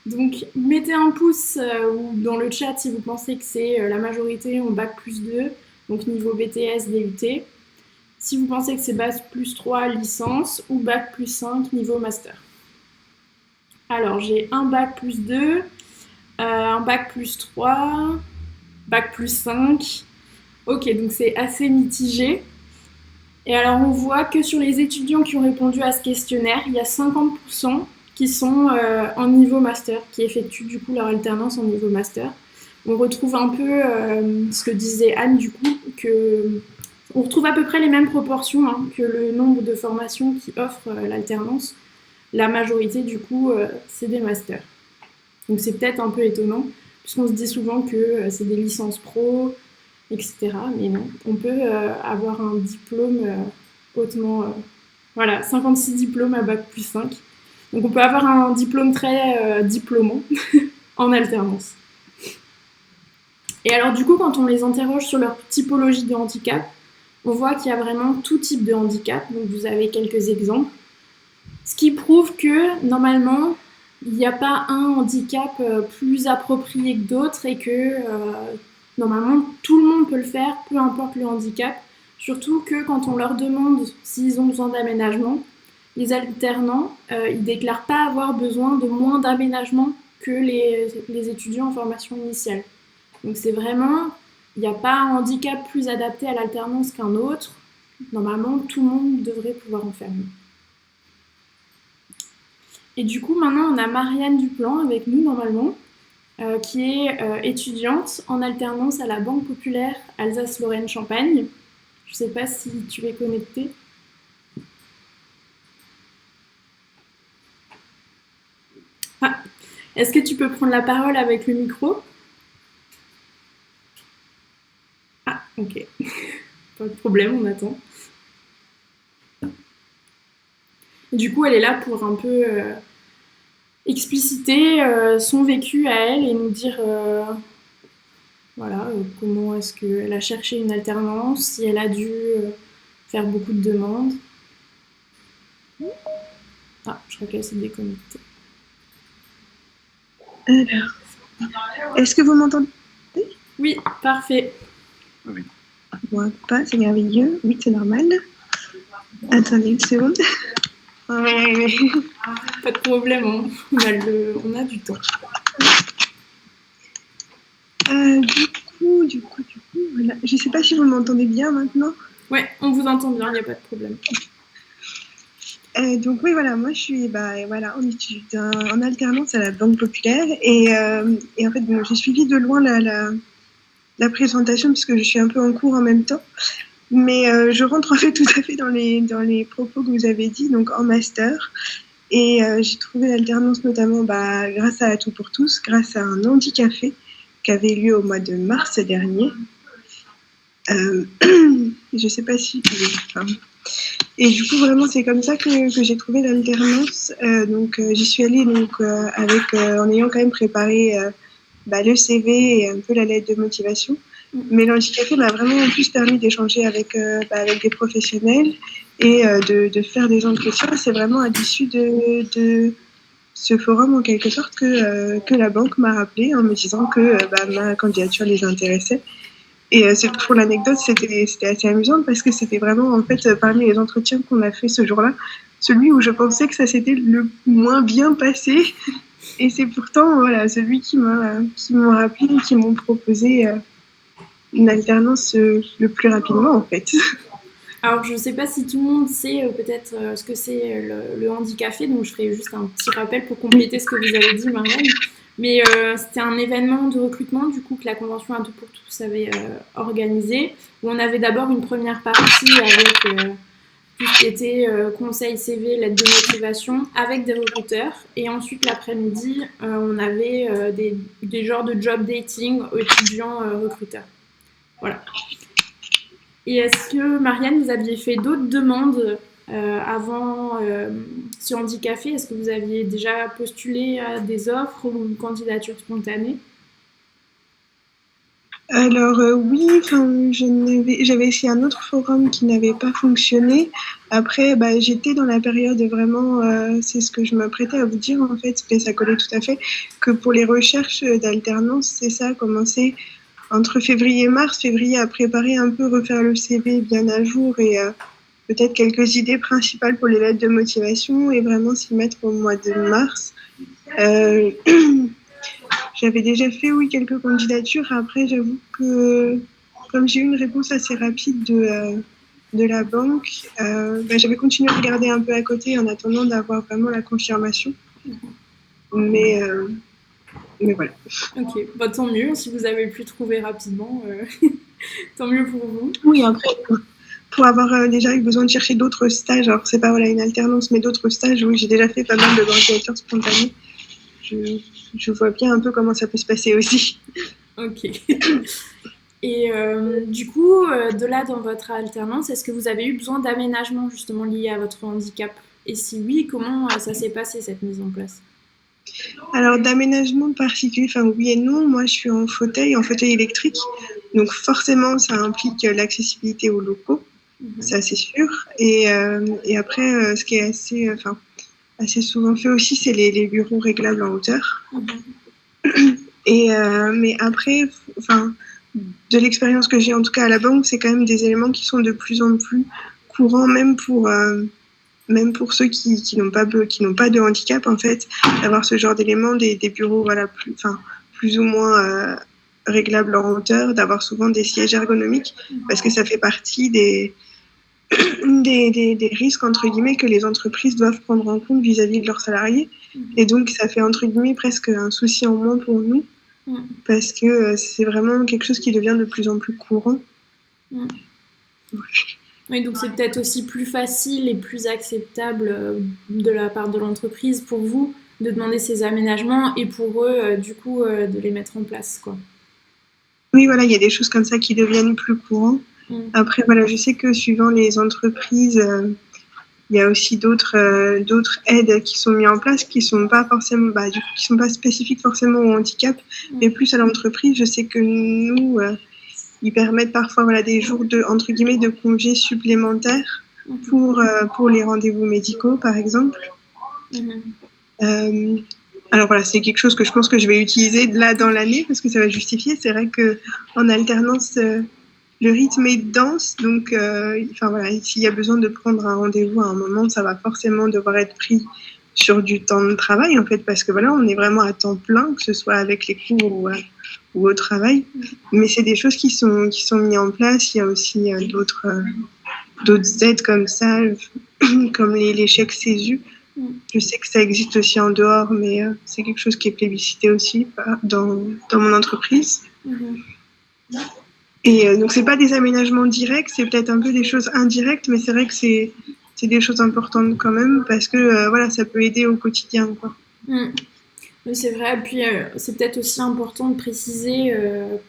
Donc mettez un pouce ou dans le chat si vous pensez que c'est la majorité en bac plus 2, donc niveau BTS, DUT. Si vous pensez que c'est bac plus 3, licence, ou bac plus 5, niveau master. Alors j'ai un bac plus 2, un bac plus 3, bac plus 5. Ok, donc c'est assez mitigé. Et alors on voit que sur les étudiants qui ont répondu à ce questionnaire, il y a 50% qui sont en niveau master, qui effectuent du coup leur alternance en niveau master. On retrouve un peu ce que disait Anne du coup, on retrouve à peu près les mêmes proportions que le nombre de formations qui offrent l'alternance. La majorité du coup c'est des masters. Donc c'est peut-être un peu étonnant, puisqu'on se dit souvent que c'est des licences pro, etc. Mais non, on peut avoir un diplôme hautement... voilà, 56 diplômes à Bac plus 5. Donc on peut avoir un diplôme très diplômant en alternance. Et alors du coup, quand on les interroge sur leur typologie de handicap, on voit qu'il y a vraiment tout type de handicap. Donc vous avez quelques exemples. Ce qui prouve que normalement, il n'y a pas un handicap plus approprié que d'autres et que normalement tout le monde peut le faire, peu importe le handicap. Surtout que quand on leur demande s'ils ont besoin d'aménagement, les alternants, ils ne déclarent pas avoir besoin de moins d'aménagement que les étudiants en formation initiale. Donc c'est vraiment, il n'y a pas un handicap plus adapté à l'alternance qu'un autre. Normalement, tout le monde devrait pouvoir en faire une. Et du coup, maintenant, on a Marianne Duplan avec nous, normalement, qui est étudiante en alternance à la Banque Populaire Alsace-Lorraine-Champagne. Je ne sais pas si tu es connectée. Ah, est-ce que tu peux prendre la parole avec le micro? Ah, ok. Pas de problème, on attend. Du coup, elle est là pour un peu expliciter son vécu à elle et nous dire voilà, comment est-ce qu'elle a cherché une alternance, si elle a dû faire beaucoup de demandes. Ah, je crois qu'elle s'est déconnectée. Alors, est-ce que vous m'entendez? Oui, parfait. Oui. Moi, pas, c'est merveilleux. Oui, c'est normal. Attendez une seconde. Pas de problème, hein. On a du temps. Du coup, voilà. Je ne sais pas si vous m'entendez bien maintenant. Ouais, on vous entend bien, il n'y a pas de problème. Donc oui, voilà, moi je suis voilà, en études, en alternance à la Banque Populaire et en fait bon, j'ai suivi de loin la présentation parce que je suis un peu en cours en même temps. Mais je rentre en fait tout à fait dans les propos que vous avez dit, donc en master. Et j'ai trouvé l'alternance notamment grâce à À Tout pour tous, grâce à un handicapé qui avait lieu au mois de mars dernier. Je ne sais pas si... Et du coup, vraiment, c'est comme ça que j'ai trouvé l'alternance. J'y suis allée en ayant quand même préparé le CV et un peu la lettre de motivation. Mais l'handicapé m'a vraiment en plus permis d'échanger avec des professionnels et de faire des entretiens. C'est vraiment à l'issue de ce forum, en quelque sorte, que la banque m'a rappelé en me disant que ma candidature les intéressait. Et pour l'anecdote, c'était assez amusant parce que c'était vraiment, en fait, parmi les entretiens qu'on a fait ce jour-là, celui où je pensais que ça s'était le moins bien passé. Et c'est pourtant voilà, celui qui m'ont rappelé et qui m'ont proposé une alternance le plus rapidement, en fait. Alors, je ne sais pas si tout le monde sait peut-être ce que c'est le handicapé, donc je ferai juste un petit rappel pour compléter ce que vous avez dit, Marianne. Mais c'était un événement de recrutement, du coup, que la Convention À Tout pour tous avait organisé, où on avait d'abord une première partie avec tout ce qui était conseil CV, lettre de motivation, avec des recruteurs. Et ensuite, l'après-midi, on avait des genres de job dating aux étudiants recruteurs. Voilà. Et est-ce que, Marianne, vous aviez fait d'autres demandes avant ce handicapé? Est-ce que vous aviez déjà postulé à des offres ou une candidature spontanée? Alors oui, j'avais essayé un autre forum qui n'avait pas fonctionné. Après, j'étais dans la période vraiment, c'est ce que je m'apprêtais à vous dire en fait, mais ça collait tout à fait, que pour les recherches d'alternance, c'est ça, commencer entre février et mars, février à préparer un peu, refaire le CV bien à jour et peut-être quelques idées principales pour les lettres de motivation et vraiment s'y mettre au mois de mars. J'avais déjà fait, oui, quelques candidatures. Après, j'avoue que comme j'ai eu une réponse assez rapide de la banque, j'avais continué à regarder un peu à côté en attendant d'avoir vraiment la confirmation. Mais voilà. Ok, tant mieux. Si vous avez pu trouver rapidement, tant mieux pour vous. Oui, après, pour avoir déjà eu besoin de chercher d'autres stages, alors c'est pas une alternance, mais d'autres stages, oui, j'ai déjà fait pas mal de candidatures spontanées. Je vois bien un peu comment ça peut se passer aussi. Ok. Et du coup, de là, dans votre alternance, est-ce que vous avez eu besoin d'aménagements justement liés à votre handicap? Et si oui, comment ça s'est passé cette mise en place? Alors, d'aménagement particulier, enfin oui et non, moi je suis en fauteuil électrique, donc forcément ça implique l'accessibilité aux locaux, ça c'est sûr. Et après, ce qui est assez souvent fait aussi, c'est les bureaux réglables en hauteur. Mais après, enfin, de l'expérience que j'ai en tout cas à la banque, c'est quand même des éléments qui sont de plus en plus courants, même pour ceux qui n'ont pas de handicap, en fait, d'avoir ce genre d'éléments, des bureaux voilà, plus ou moins réglables en hauteur, d'avoir souvent des sièges ergonomiques, parce que ça fait partie des risques, entre guillemets, que les entreprises doivent prendre en compte vis-à-vis de leurs salariés. Et donc, ça fait, entre guillemets, presque un souci en moins pour nous, parce que c'est vraiment quelque chose qui devient de plus en plus courant. Oui, donc c'est peut-être aussi plus facile et plus acceptable de la part de l'entreprise pour vous de demander ces aménagements et pour eux, du coup, de les mettre en place, quoi. Oui, voilà, il y a des choses comme ça qui deviennent plus courantes. Après, voilà, je sais que suivant les entreprises, il y a aussi d'autres aides qui sont mises en place qui sont pas forcément, qui sont pas spécifiques forcément au handicap, mais plus à l'entreprise. Je sais que nous, ils permettent parfois voilà, des jours entre guillemets, de congés supplémentaires pour les rendez-vous médicaux, par exemple. Alors voilà, c'est quelque chose que je pense que je vais utiliser là dans l'année parce que ça va justifier. C'est vrai qu'en alternance, le rythme est dense, donc voilà, s'il y a besoin de prendre un rendez-vous à un moment, ça va forcément devoir être pris sur du temps de travail, en fait, parce que voilà, on est vraiment à temps plein, que ce soit avec les cours ou au travail. Mais c'est des choses qui sont mises en place. Il y a aussi d'autres aides comme ça, comme les chèques CESU. Je sais que ça existe aussi en dehors, mais c'est quelque chose qui est plébiscité aussi dans mon entreprise. Et donc, c'est pas des aménagements directs, c'est peut-être un peu des choses indirectes, mais c'est vrai que c'est des choses importantes quand même, parce que voilà, ça peut aider au quotidien, quoi. Oui, c'est vrai. Puis, c'est peut-être aussi important de préciser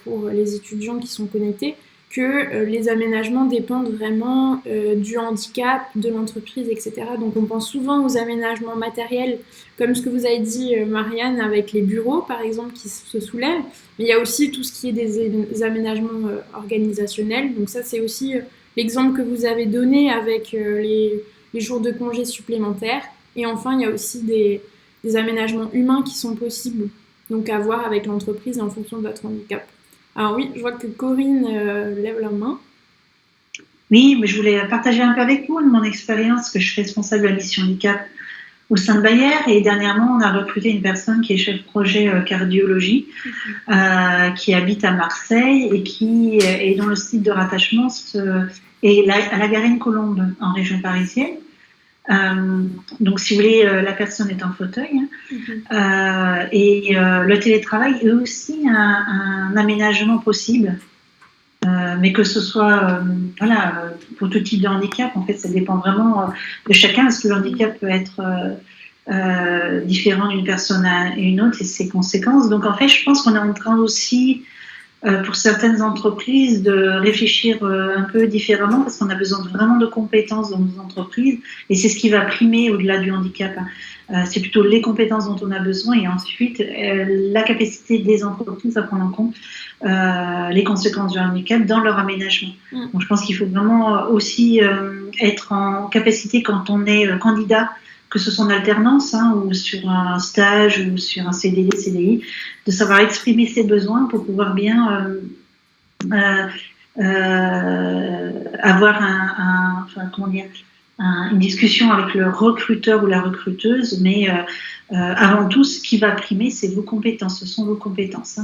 pour les étudiants qui sont connectés que les aménagements dépendent vraiment du handicap, de l'entreprise, etc. Donc on pense souvent aux aménagements matériels, comme ce que vous avez dit, Marianne, avec les bureaux, par exemple, qui se soulèvent. Mais il y a aussi tout ce qui est des aménagements organisationnels. Donc ça, c'est aussi l'exemple que vous avez donné avec les jours de congés supplémentaires. Et enfin, il y a aussi des aménagements humains qui sont possibles, donc à voir avec l'entreprise en fonction de votre handicap. Alors oui, je vois que Corinne lève la main. Oui, mais je voulais partager un peu avec vous de mon expérience, que je suis responsable de la mission handicap au sein de Bayer. Et dernièrement, on a recruté une personne qui est chef projet cardiologie, qui habite à Marseille et qui est dans le site de rattachement est à la Garenne-Colombes, en région parisienne. Donc, si vous voulez, la personne est en fauteuil. Et le télétravail est aussi un aménagement possible. Mais que ce soit pour tout type de handicap, en fait, ça dépend vraiment de chacun, parce que le handicap peut être différent d'une personne à une autre et ses conséquences. Donc, en fait, je pense qu'on est en train aussi, pour certaines entreprises, de réfléchir un peu différemment, parce qu'on a besoin vraiment de compétences dans nos entreprises, et c'est ce qui va primer au-delà du handicap. C'est plutôt les compétences dont on a besoin, et ensuite la capacité des entreprises à prendre en compte les conséquences du handicap dans leur aménagement. Donc je pense qu'il faut vraiment aussi être en capacité, quand on est candidat, que ce soit en alternance ou sur un stage ou sur un CDD, CDI, de savoir exprimer ses besoins pour pouvoir bien avoir une discussion avec le recruteur ou la recruteuse, mais avant tout, ce qui va primer, c'est vos compétences, ce sont vos compétences.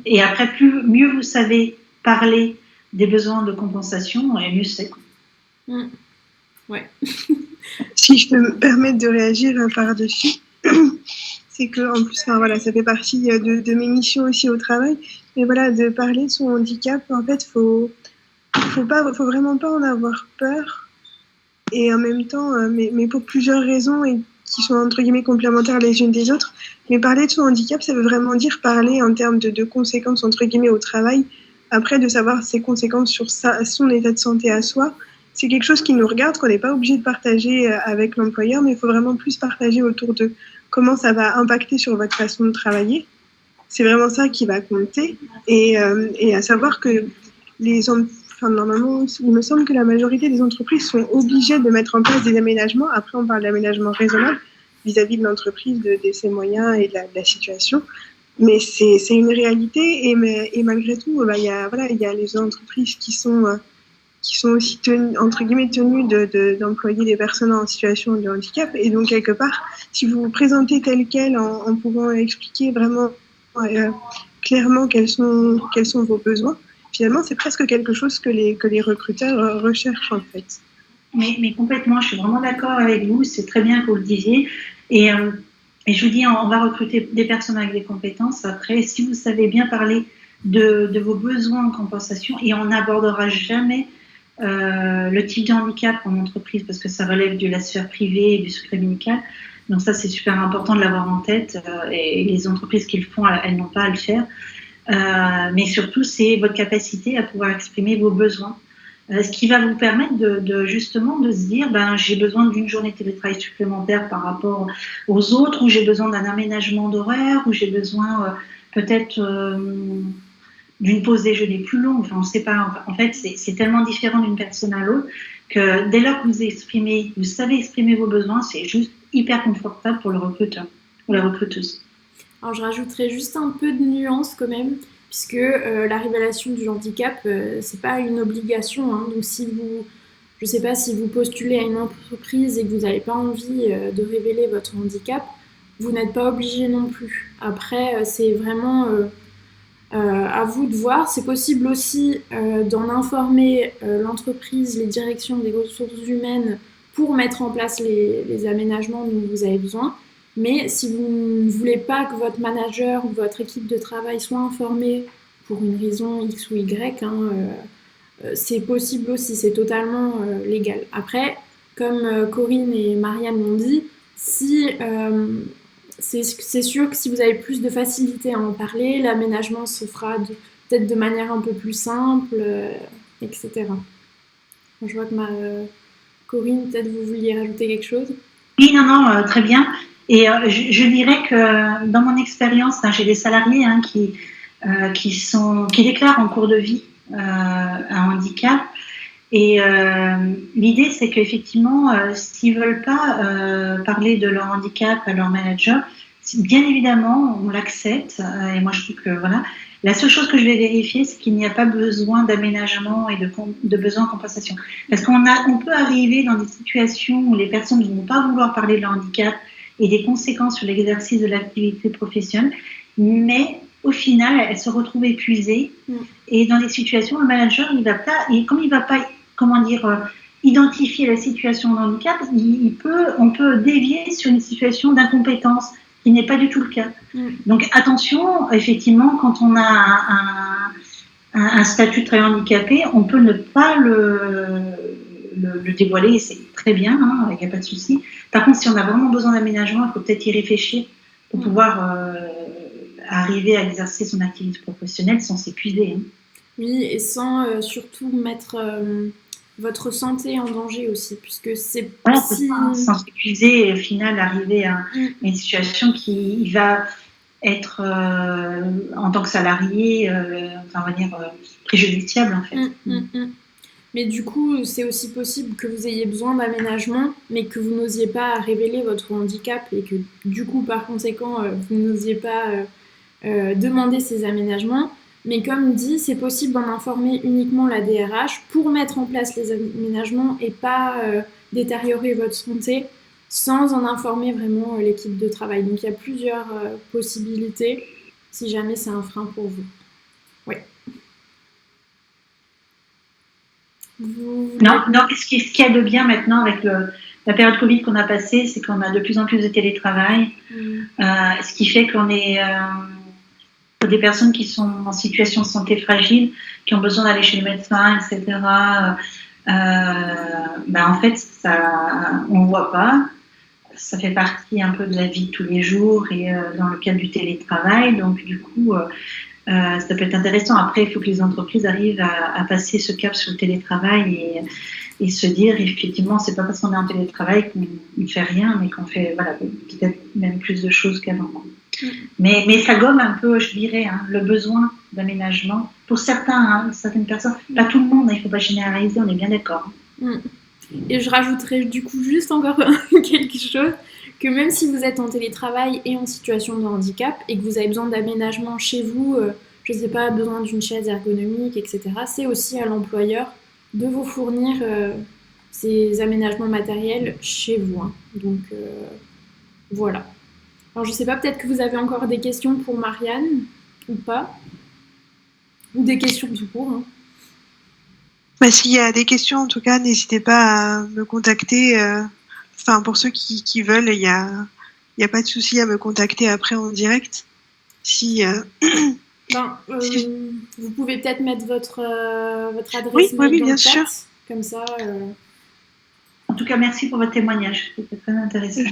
Et après, mieux vous savez parler des besoins de compensation, et mieux c'est. Ouais. Si je peux me permettre de réagir par-dessus, c'est que en plus, ça fait partie de mes missions aussi au travail. Mais voilà, de parler de son handicap, en fait, faut vraiment pas en avoir peur. Et en même temps, mais pour plusieurs raisons et qui sont entre guillemets complémentaires les unes des autres. Mais parler de son handicap, ça veut vraiment dire parler en termes de conséquences entre guillemets au travail, Après, de savoir ses conséquences sur son état de santé à soi, c'est quelque chose qui nous regarde, qu'on n'est pas obligé de partager avec l'employeur, mais il faut vraiment plus partager autour de comment ça va impacter sur votre façon de travailler. C'est vraiment ça qui va compter. Et à savoir que normalement, il me semble que la majorité des entreprises sont obligées de mettre en place des aménagements. Après, on parle d'aménagements raisonnables vis-à-vis de l'entreprise, de ses moyens et de la situation. Mais c'est une réalité. Et malgré tout, il y a les entreprises qui sont aussi entre guillemets tenues d'employer des personnes en situation de handicap. Et donc, quelque part, si vous vous présentez tel quel en pouvant expliquer vraiment clairement quels sont vos besoins, finalement, c'est presque quelque chose que les recruteurs recherchent en fait. Mais complètement, je suis vraiment d'accord avec vous, c'est très bien que vous le disiez. Et je vous dis, on va recruter des personnes avec des compétences. Après, si vous savez bien parler de vos besoins en compensation, et on n'abordera jamais le type de handicap en entreprise parce que ça relève de la sphère privée et du secret médical. Donc ça, c'est super important de l'avoir en tête. Et les entreprises qui le font, elles n'ont pas à le faire. Mais surtout, c'est votre capacité à pouvoir exprimer vos besoins. Ce qui va vous permettre justement de se dire, j'ai besoin d'une journée de télétravail supplémentaire par rapport aux autres, ou j'ai besoin d'un aménagement d'horaire, ou j'ai besoin peut-être d'une pause déjeuner plus longue. Enfin, on ne sait pas. En fait, c'est tellement différent d'une personne à l'autre que dès lors que vous savez exprimer vos besoins, c'est juste hyper confortable pour le recruteur ou la recruteuse. Alors, je rajouterais juste un peu de nuance quand même, puisque la révélation du handicap, c'est pas une obligation. Hein. Donc, je sais pas, si vous postulez à une entreprise et que vous n'avez pas envie de révéler votre handicap, vous n'êtes pas obligé non plus. Après, c'est vraiment à vous de voir. C'est possible aussi d'en informer l'entreprise, les directions des ressources humaines pour mettre en place les aménagements dont vous avez besoin. Mais si vous ne voulez pas que votre manager ou votre équipe de travail soit informée pour une raison X ou Y, c'est possible aussi, c'est totalement légal. Après, comme Corinne et Marianne l'ont dit, c'est sûr que si vous avez plus de facilité à en parler, l'aménagement se fera peut-être de manière un peu plus simple, etc. Je vois que Corinne, peut-être vous vouliez rajouter quelque chose. Oui, non, très bien. Et je dirais que dans mon expérience, j'ai des salariés qui déclarent en cours de vie un handicap. Et l'idée, c'est qu'effectivement, s'ils ne veulent pas parler de leur handicap à leur manager, bien évidemment, on l'accepte. Et moi, je trouve que voilà. La seule chose que je vais vérifier, c'est qu'il n'y a pas besoin d'aménagement et de besoin de compensation. Parce qu'on peut arriver dans des situations où les personnes ne vont pas vouloir parler de leur handicap et des conséquences sur l'exercice de l'activité professionnelle, mais au final, elles se retrouvent épuisées. Et dans des situations, le manager, comme il va pas, identifier la situation de handicap, on peut dévier sur une situation d'incompétence, qui n'est pas du tout le cas. Donc attention, effectivement, quand on a un statut de travailleur handicapé, on peut ne pas le dévoiler, c'est très bien, il n'y a pas de souci. Par contre, si on a vraiment besoin d'aménagement, il faut peut-être y réfléchir pour pouvoir arriver à exercer son activité professionnelle sans s'épuiser. Oui, et sans surtout mettre votre santé en danger aussi, puisque c'est aussi... sans s'épuiser et au final arriver à une situation qui va être, en tant que salarié, préjudiciable en fait. Mais du coup, c'est aussi possible que vous ayez besoin d'aménagement, mais que vous n'osiez pas révéler votre handicap et que du coup, par conséquent, vous n'osiez pas demander ces aménagements. Mais comme dit, c'est possible d'en informer uniquement la DRH pour mettre en place les aménagements et pas détériorer votre santé sans en informer vraiment l'équipe de travail. Donc il y a plusieurs possibilités si jamais c'est un frein pour vous. Oui. Non, ce qu'il y a de bien maintenant avec la période Covid qu'on a passée, c'est qu'on a de plus en plus de télétravail, ce qui fait qu'on est pour des personnes qui sont en situation de santé fragile, qui ont besoin d'aller chez le médecin, etc. En fait, on ne voit pas. Ça fait partie un peu de la vie de tous les jours et dans le cadre du télétravail. Donc, du coup, ça peut être intéressant. Après, il faut que les entreprises arrivent à passer ce cap sur le télétravail et se dire, effectivement, c'est pas parce qu'on est en télétravail qu'on ne fait rien, mais qu'on fait peut-être même plus de choses qu'avant. Mais ça gomme un peu, je dirais, le besoin d'aménagement. Pour certaines personnes, pas tout le monde, il ne faut pas généraliser, on est bien d'accord. Et je rajouterais du coup juste encore quelque chose, que même si vous êtes en télétravail et en situation de handicap et que vous avez besoin d'aménagement chez vous, je ne sais pas, besoin d'une chaise ergonomique, etc., c'est aussi à l'employeur de vous fournir ces aménagements matériels chez vous. Donc voilà. Alors je ne sais pas, peut-être que vous avez encore des questions pour Marianne ou pas, ou des questions tout court. S'il y a des questions, en tout cas, n'hésitez pas à me contacter. Pour ceux qui veulent, il y a pas de souci à me contacter après en direct. Si vous pouvez peut-être mettre votre adresse mail dans bien le chat, sûr. Comme ça. En tout cas, merci pour votre témoignage. C'était très intéressant.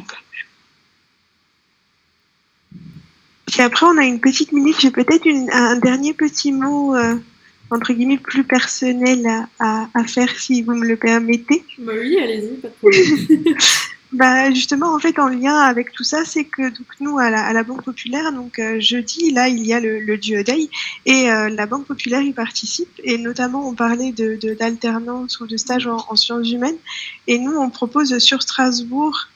Puis après, on a une petite minute. J'ai peut-être un dernier petit mot, entre guillemets, plus personnel à faire, si vous me le permettez. Bah oui, allez-y, pas de problème. Justement, en fait, en lien avec tout ça, c'est que donc, nous, à la Banque Populaire, donc jeudi, là, il y a le Duo Day et la Banque Populaire y participe. Et notamment, on parlait d'alternance ou de stage en sciences humaines. Et nous, on propose sur Strasbourg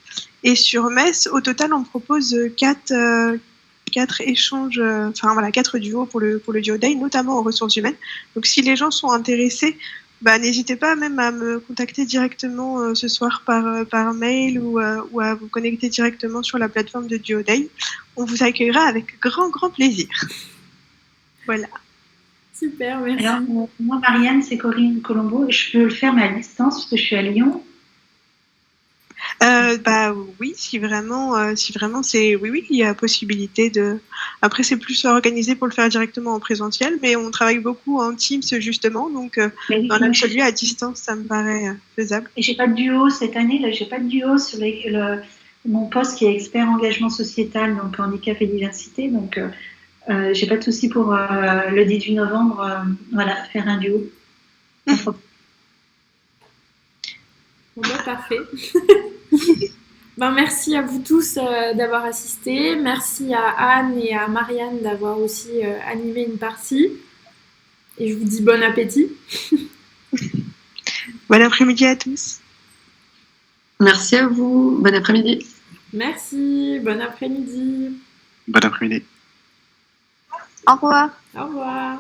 et sur Metz, au total, on propose 4 échanges, 4 duos pour le Duo Day, notamment en ressources humaines. Donc, si les gens sont intéressés, n'hésitez pas même à me contacter directement ce soir par mail ou à vous connecter directement sur la plateforme de Duo Day. On vous accueillera avec grand plaisir. Voilà. Super, merci. Alors, moi, Marianne, c'est Corinne Colombo et je peux le faire mais à distance parce que je suis à Lyon. Oui, si vraiment c'est oui, il y a possibilité de. Après, c'est plus organisé pour le faire directement en présentiel, mais on travaille beaucoup en Teams justement, donc dans l'absolu à distance, ça me paraît faisable. Et j'ai pas de duo cette année, là, j'ai pas de duo sur mon poste qui est expert engagement sociétal, donc handicap et diversité, donc j'ai pas de souci pour le 18 novembre, faire un duo. Parfait. Merci à vous tous d'avoir assisté. Merci à Anne et à Marianne d'avoir aussi animé une partie. Et je vous dis bon appétit. Bon après-midi à tous. Merci à vous. Bon après-midi. Merci. Bon après-midi. Bon après-midi. Au revoir. Au revoir.